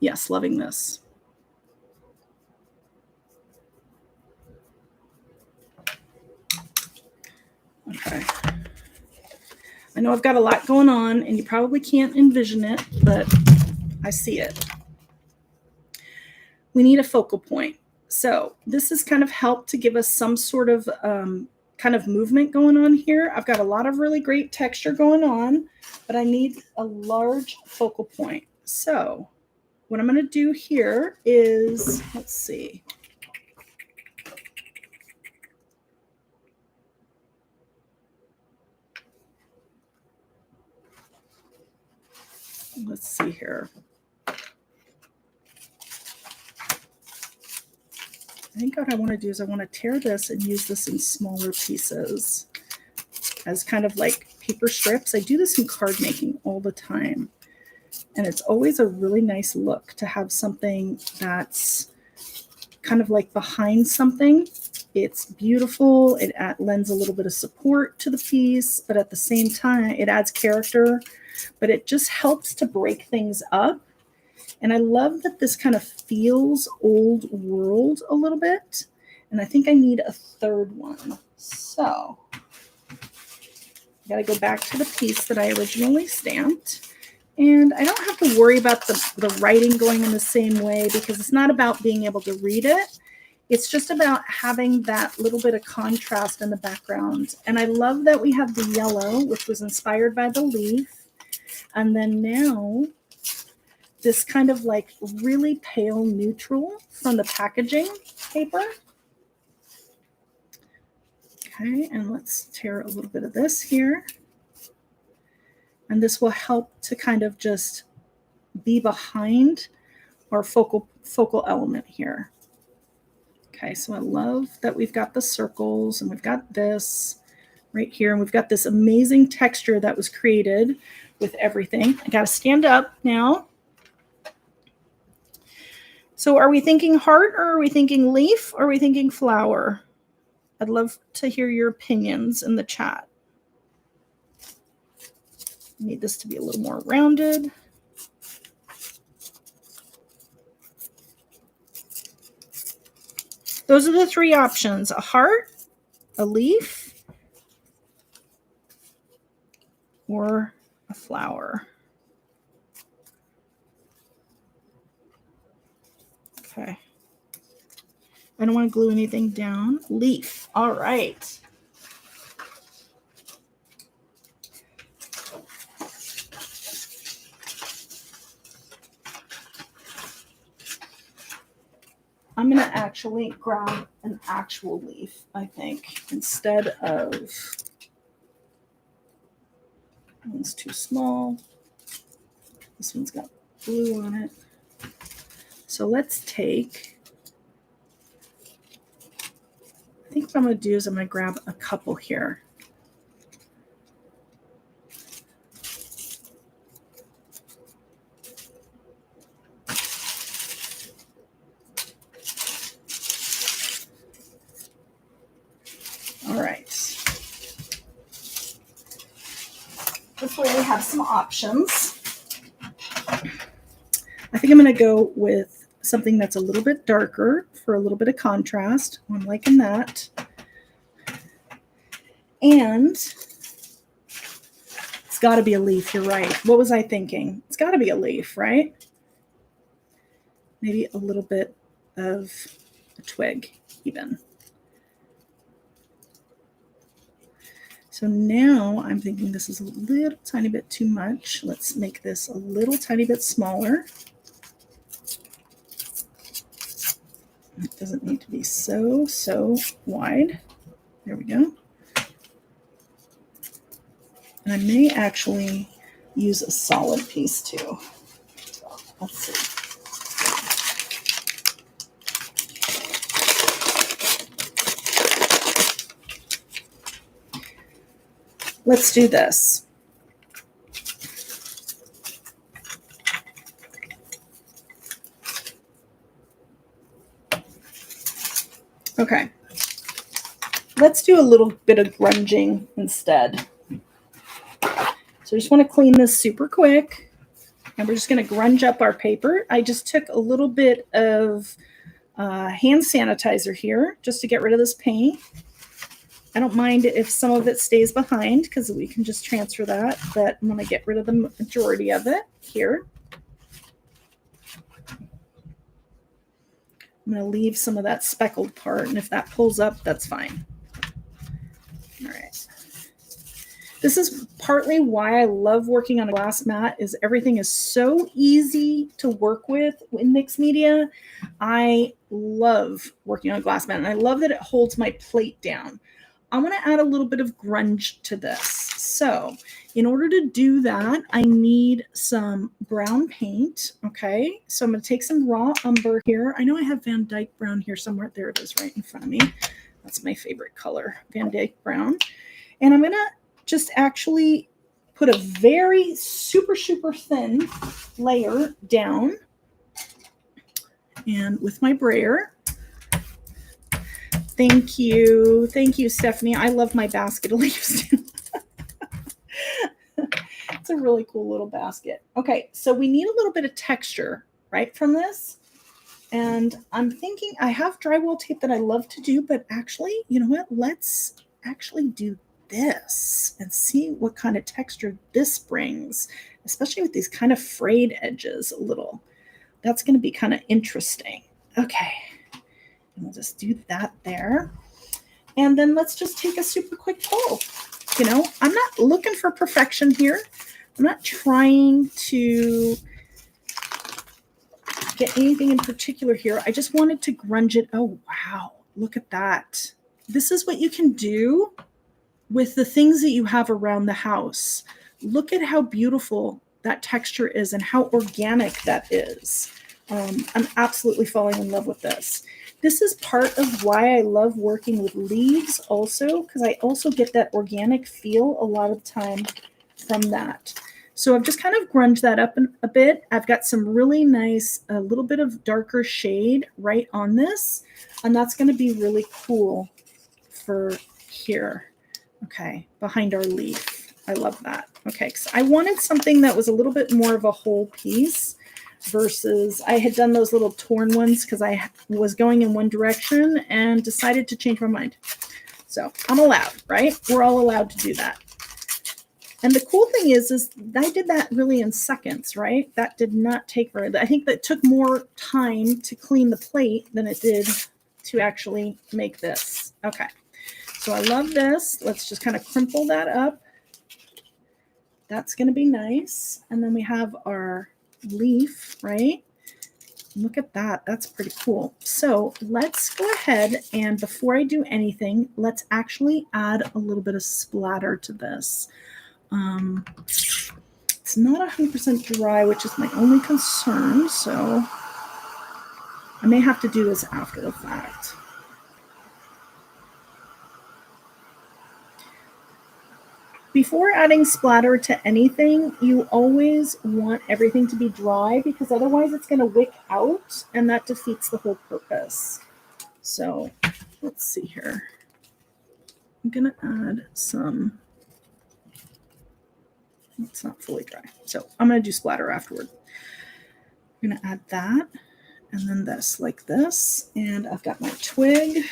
[SPEAKER 1] Yes, loving this. Okay. I know I've got a lot going on, and you probably can't envision it, but I see it. We need a focal point. So this has kind of helped to give us some sort of kind of movement going on here. I've got a lot of really great texture going on, but I need a large focal point. So what I'm going to do here is, let's see. Let's see here. I think what I want to do is I want to tear this and use this in smaller pieces as kind of like paper strips. I do this in card making all the time. And it's always a really nice look to have something that's kind of like behind something. It's beautiful. It lends a little bit of support to the piece, but at the same time, it adds character. but it just helps to break things up. And I love that this kind of feels old world a little bit. And I think I need a third one. So I got to go back to the piece that I originally stamped. And I don't have to worry about the writing going in the same way, because it's not about being able to read it. It's just about having that little bit of contrast in the background. And I love that we have the yellow, which was inspired by the leaf. And then now this kind of like really pale neutral from the packaging paper. Okay, and let's tear a little bit of this here. And this will help to kind of just be behind our focal element here. Okay, so I love that we've got the circles and we've got this right here. And we've got this amazing texture that was created with everything. I got to stand up now. So are we thinking heart, or are we thinking leaf, or are we thinking flower? I'd love to hear your opinions in the chat. I need this to be a little more rounded. Those are the three options: a heart, a leaf, or a flower. Okay. I don't want to glue anything down. Leaf. All right. I'm going to actually grab an actual leaf, I think, instead of, that one's too small. This one's got glue on it. So let's take, I think what I'm going to do is I'm going to grab a couple here. All right. This way we have some options. I think I'm going to go with something that's a little bit darker for a little bit of contrast. I'm liking that. And it's got to be a leaf. You're right. What was I thinking? It's got to be a leaf, right? Maybe a little bit of a twig even. So now I'm thinking this is a little tiny bit too much. Let's make this a little tiny bit smaller. It doesn't need to be so wide. There we go. And I may actually use a solid piece too. So let's see. Let's do this. Okay, let's do a little bit of grunging instead. So I just want to clean this super quick, and we're just going to grunge up our paper. I just took a little bit of hand sanitizer here just to get rid of this paint. I don't mind if some of it stays behind because we can just transfer that, but I'm going to get rid of the majority of it here. I'm going to leave some of that speckled part, and if that pulls up, that's fine. All right. This is partly why I love working on a glass mat, is everything is so easy to work with in mixed media. I love working on a glass mat, and I love that it holds my plate down. I want to add a little bit of grunge to this. So in order to do that, I need some brown paint. Okay, so I'm going to take some raw umber here. I know I have Van Dyke brown here somewhere. There it is right in front of me. That's my favorite color, Van Dyke brown. And I'm going to just actually put a very super thin layer down. And with my brayer. Thank you. Thank you, Stephanie. I love my basket of leaves. It's a really cool little basket. Okay, so we need a little bit of texture, right, from this. And I'm thinking I have drywall tape that I love to do, but actually, you know what? Let's actually do this and see what kind of texture this brings, especially with these kind of frayed edges a little. That's going to be kind of interesting. Okay, and we'll just do that there. And then let's just take a super quick pull. You know, I'm not looking for perfection here. I'm not trying to get anything in particular here. I just wanted to grunge it. Oh, wow. Look at that. This is what you can do with the things that you have around the house. Look at how beautiful that texture is and how organic that is. I'm absolutely falling in love with this. This is part of why I love working with leaves also, because I also get that organic feel a lot of the time from that. So I've just kind of grunged that up a bit. I've got some really nice, a little bit of darker shade right on this, and that's going to be really cool for here. Okay, behind our leaf. I love that. Okay, so I wanted something that was a little bit more of a whole piece versus I had done those little torn ones because I was going in one direction and decided to change my mind. So I'm allowed, right? We're all allowed to do that. And the cool thing is I did that really in seconds, right? That did not take very, I think that took more time to clean the plate than it did to actually make this. Okay, so I love this. Let's just kind of crimple that up. That's going to be nice. And then we have our leaf, right? Look at that. That's pretty cool. So let's go ahead and before I do anything, let's actually add a little bit of splatter to this. It's not 100% dry, which is my only concern, so I may have to do this after the fact. Before adding splatter to anything, you always want everything to be dry because otherwise it's going to wick out and that defeats the whole purpose. So let's see here. I'm going to add some. It's not fully dry. So I'm going to do splatter afterward. I'm going to add that and then this like this. And I've got my twig.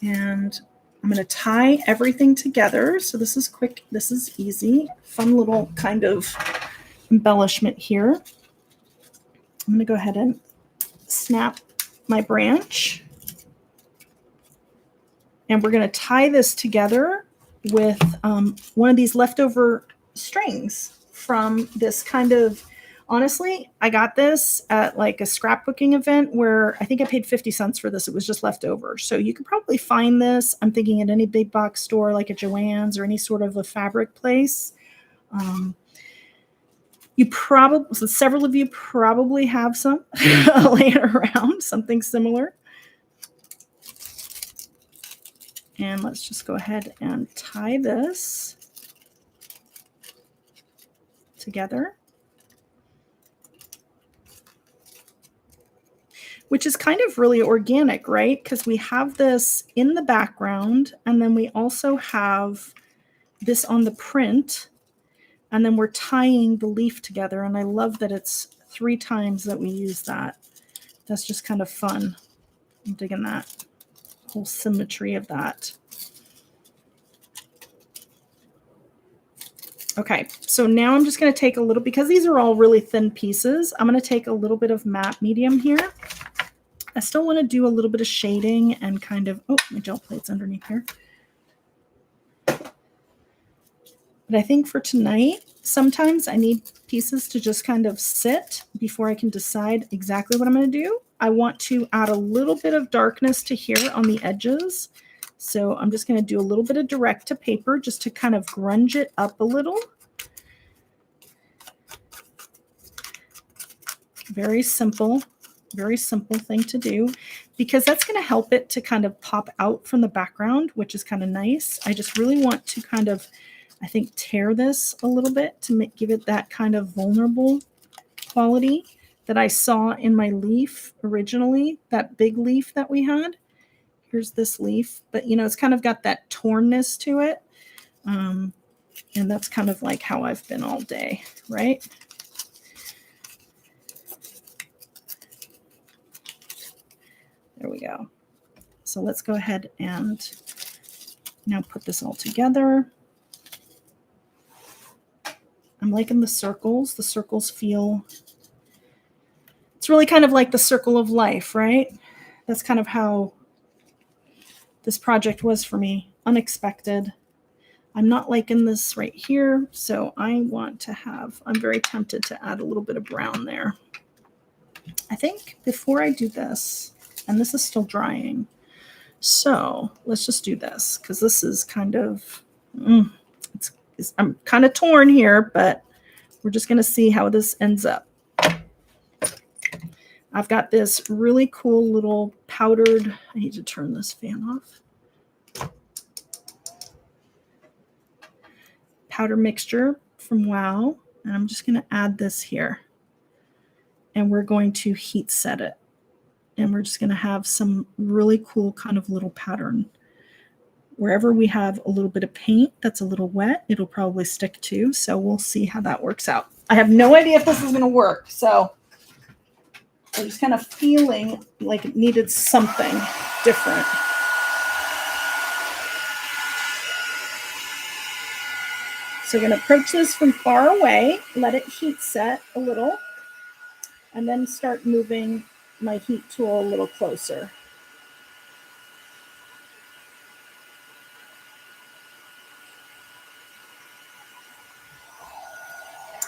[SPEAKER 1] And I'm going to tie everything together. So this is quick. This is easy. Fun little kind of embellishment here. I'm going to go ahead and snap my branch. And we're going to tie this together with one of these leftover strings from this kind of, honestly, I got this at like a scrapbooking event where I think I paid 50 cents for this. It was just left over. So you could probably find this, I'm thinking, at any big box store like a Joann's or any sort of a fabric place. Several of you probably have some laying around, something similar. And let's just go ahead and tie this together, which is kind of really organic, right? Because we have this in the background, and then we also have this on the print, and then we're tying the leaf together. And I love that it's 3 times that we use that. That's just kind of fun. I'm digging that whole symmetry of that. Okay, so now I'm just going to take a little, because these are all really thin pieces, I'm going to take a little bit of matte medium here. I still want to do a little bit of shading and kind of, oh, my gel plate's underneath here. But I think for tonight, sometimes I need pieces to just kind of sit before I can decide exactly what I'm going to do. I want to add a little bit of darkness to here on the edges. So I'm just going to do a little bit of direct to paper just to kind of grunge it up a little. Very simple thing to do because that's going to help it to kind of pop out from the background, which is kind of nice. I just really want to kind of, I think, tear this a little bit to give it that kind of vulnerable quality that I saw in my leaf originally, that big leaf that we had. Here's this leaf, but you know, it's kind of got that tornness to it. And that's kind of like how I've been all day, right? There we go. So let's go ahead and now put this all together. I'm liking the circles. The circles feel, it's really kind of like the circle of life, right? That's kind of how this project was for me. Unexpected. I'm not liking this right here, so I want to have, I'm very tempted to add a little bit of brown there. I think before I do this, and this is still drying, so let's just do this because this is kind of, I'm kind of torn here, but we're just going to see how this ends up. I've got this really cool little powdered, I need to turn this fan off. Powder mixture from Wow, and I'm just going to add this here. And we're going to heat set it. And we're just going to have some really cool kind of little pattern. Wherever we have a little bit of paint that's a little wet, it'll probably stick to. So we'll see how that works out. I have no idea if this is going to work. So I'm just kind of feeling like it needed something different. So I'm going to approach this from far away, let it heat set a little, and then start moving my heat tool a little closer.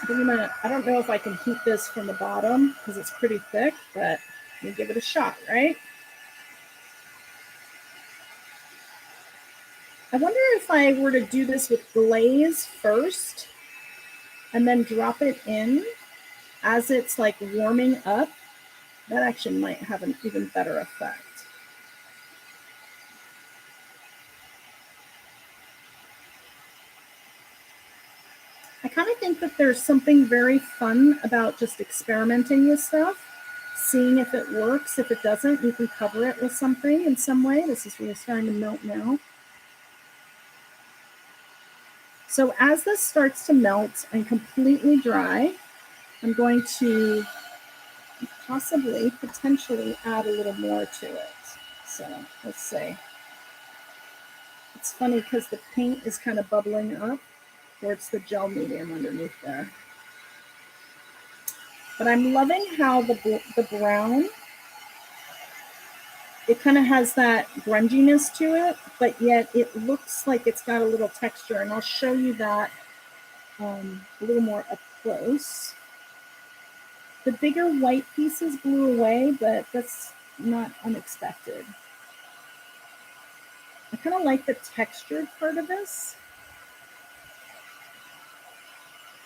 [SPEAKER 1] I don't know if I can heat this from the bottom because it's pretty thick, but we'll give it a shot, right? I wonder if I were to do this with glaze first and then drop it in as it's like warming up, that actually might have an even better effect. I kind of think that there's something very fun about just experimenting with stuff, seeing if it works. If it doesn't, you can cover it with something in some way. This is really starting to melt now. So as this starts to melt and completely dry, I'm going to potentially add a little more to it. So let's see. It's funny because the paint is kind of bubbling up, or it's the gel medium underneath there. But I'm loving how the brown, it kind of has that grunginess to it, but yet it looks like it's got a little texture. And I'll show you that a little more up close. The bigger white pieces blew away, but that's not unexpected. I kind of like the textured part of this.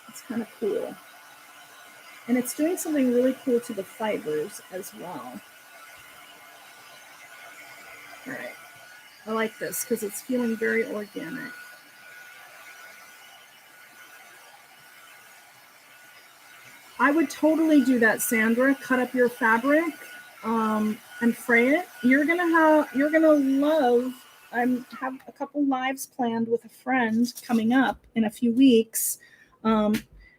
[SPEAKER 1] It's kind of cool. And it's doing something really cool to the fibers as well. All right. I like this because it's feeling very organic. I would totally do that, Sandra. Cut up your fabric and fray it. You're gonna love. I have a couple lives planned with a friend coming up in a few weeks.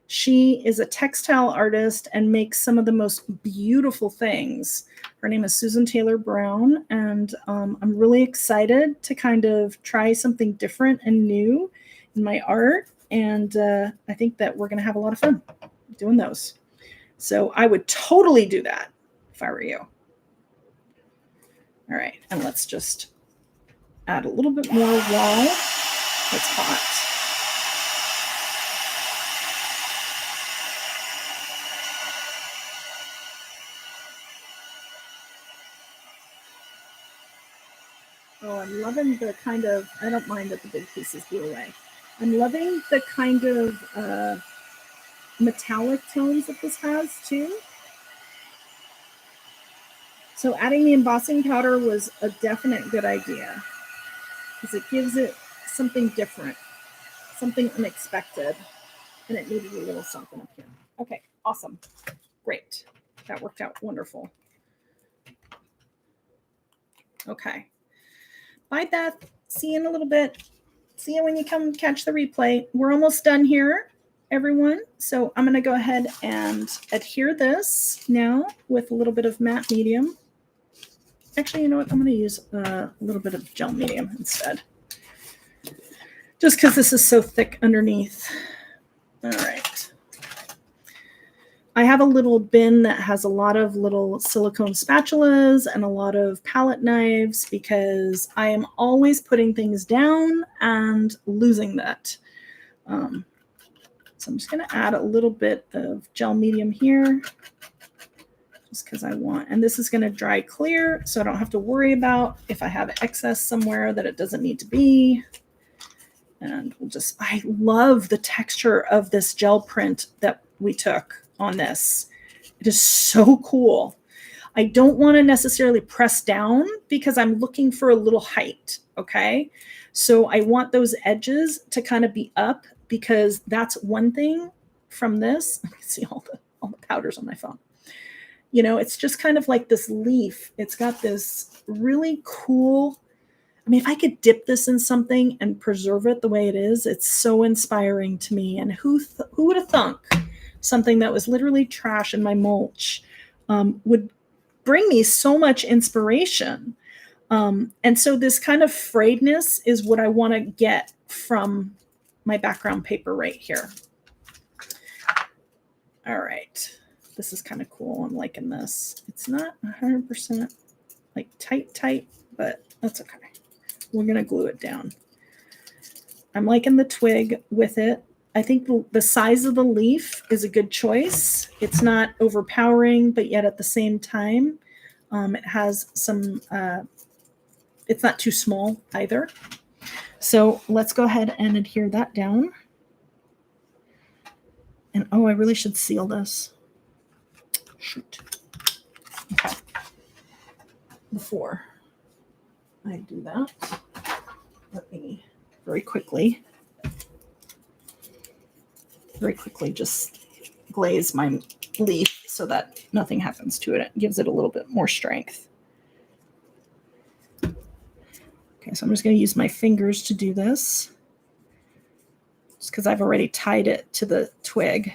[SPEAKER 1] She is a textile artist and makes some of the most beautiful things. Her name is Susan Taylor Brown, and I'm really excited to kind of try something different and new in my art. And I think that we're going to have a lot of fun doing those. So I would totally do that if I were you. All right, and let's just add a little bit more while it's hot. Oh, I'm loving the kind of, I don't mind that the big pieces blew away. I'm loving the kind of metallic tones that this has too. So adding the embossing powder was a definite good idea because it gives it something different, something unexpected, and it needed a little something up here. Okay, awesome. Great. That worked out wonderful. Okay. Bye, Beth. See you in a little bit. See you when you come catch the replay. We're almost done here, everyone. So I'm going to go ahead and adhere this now with a little bit of matte medium. Actually, you know what? I'm going to use a little bit of gel medium instead. Just because this is so thick underneath. All right. I have a little bin that has a lot of little silicone spatulas and a lot of palette knives because I am always putting things down and losing that. So I'm just going to add a little bit of gel medium here just because I want, and this is going to dry clear so I don't have to worry about if I have excess somewhere that it doesn't need to be. And we'll just, I love the texture of this gel print that we took on this. It is so cool. I don't want to necessarily press down because I'm looking for a little height. Okay. So I want those edges to kind of be up because that's one thing from this. I can see all the powders on my phone. You know, it's just kind of like this leaf. It's got this really cool, I mean, if I could dip this in something and preserve it the way it is, it's so inspiring to me. And who would have thunk something that was literally trash in my mulch would bring me so much inspiration. And so this kind of frayedness is what I want to get from my background paper right here. All right. This is kind of cool. I'm liking this. It's not 100% like tight, but that's okay. We're going to glue it down. I'm liking the twig with it. I think the size of the leaf is a good choice. It's not overpowering, but yet at the same time, it has some, it's not too small either. So let's go ahead and adhere that down. And oh, I really should seal this. Shoot. Okay. Before I do that, let me very quickly just glaze my leaf so that nothing happens to it. It gives it a little bit more strength. Okay, so I'm just going to use my fingers to do this just because I've already tied it to the twig.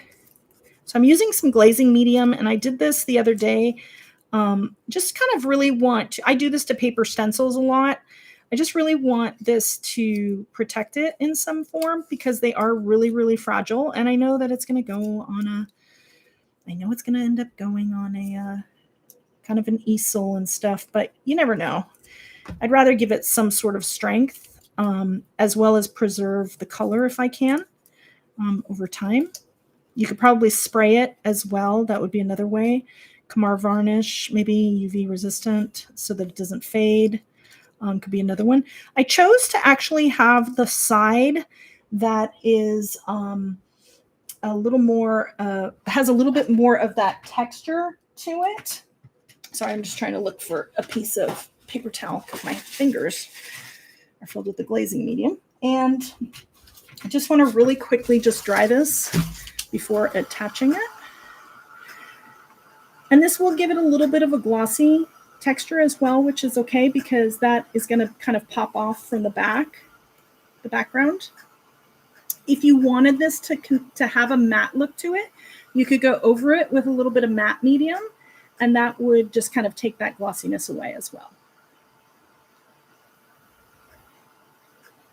[SPEAKER 1] So I'm using some glazing medium, and I did this the other day. Just kind of really want to, I do this to paper stencils a lot. I just really want this to protect it in some form because they are really, really fragile. And I know that it's going to go on I know it's going to end up going on a kind of an easel and stuff, but you never know. I'd rather give it some sort of strength as well as preserve the color if I can over time. You could probably spray it as well. That would be another way. Kamar varnish, maybe UV resistant so that it doesn't fade. Could be another one. I chose to actually have the side that is a little more, has a little bit more of that texture to it. Sorry, I'm just trying to look for a piece of paper towel because my fingers are filled with the glazing medium. And I just want to really quickly just dry this before attaching it. And this will give it a little bit of a glossy texture as well, which is okay because that is going to kind of pop off from the background. If you wanted this to have a matte look to it, you could go over it with a little bit of matte medium, and that would just kind of take that glossiness away as well.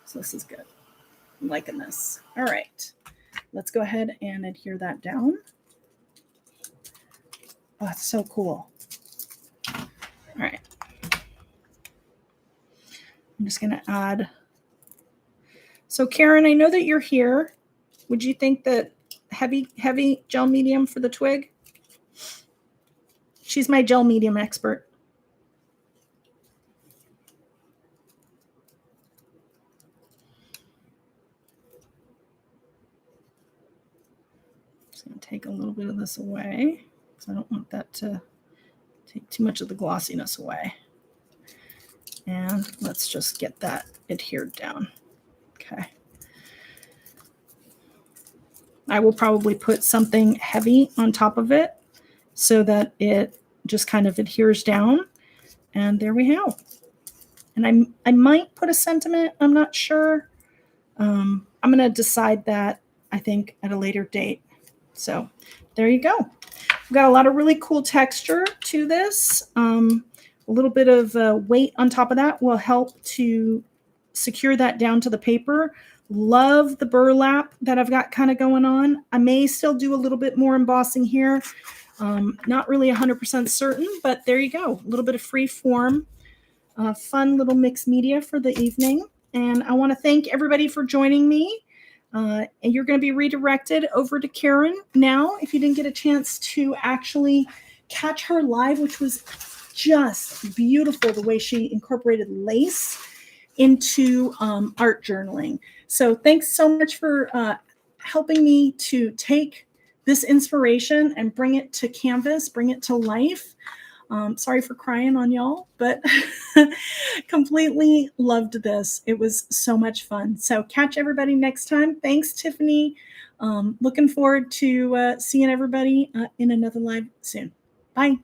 [SPEAKER 1] So this is good. I'm liking this. All right, let's go ahead and adhere that down. Oh, that's so cool. All right. I'm just going to add. So Karen, I know that you're here. Would you think that heavy gel medium for the twig? She's my gel medium expert. Just going to take a little bit of this away because I don't want that to take too much of the glossiness away. And let's just get that adhered down. Okay. I will probably put something heavy on top of it so that it just kind of adheres down. And there we go. And I might put a sentiment. I'm not sure. I'm going to decide that, I think, at a later date. So there you go. We've got a lot of really cool texture to this. A little bit of weight on top of that will help to secure that down to the paper. Love the burlap that I've got kind of going on. I may still do a little bit more embossing here. Not really 100% certain, but there you go. A little bit of free form, fun little mixed media for the evening. And I want to thank everybody for joining me. And you're going to be redirected over to Karen now if you didn't get a chance to actually catch her live, which was just beautiful the way she incorporated lace into art journaling. So thanks so much for helping me to take this inspiration and bring it to canvas, bring it to life. Sorry for crying on y'all, but completely loved this. It was so much fun. So catch everybody next time. Thanks, Tiffany. Looking forward to seeing everybody in another live soon. Bye.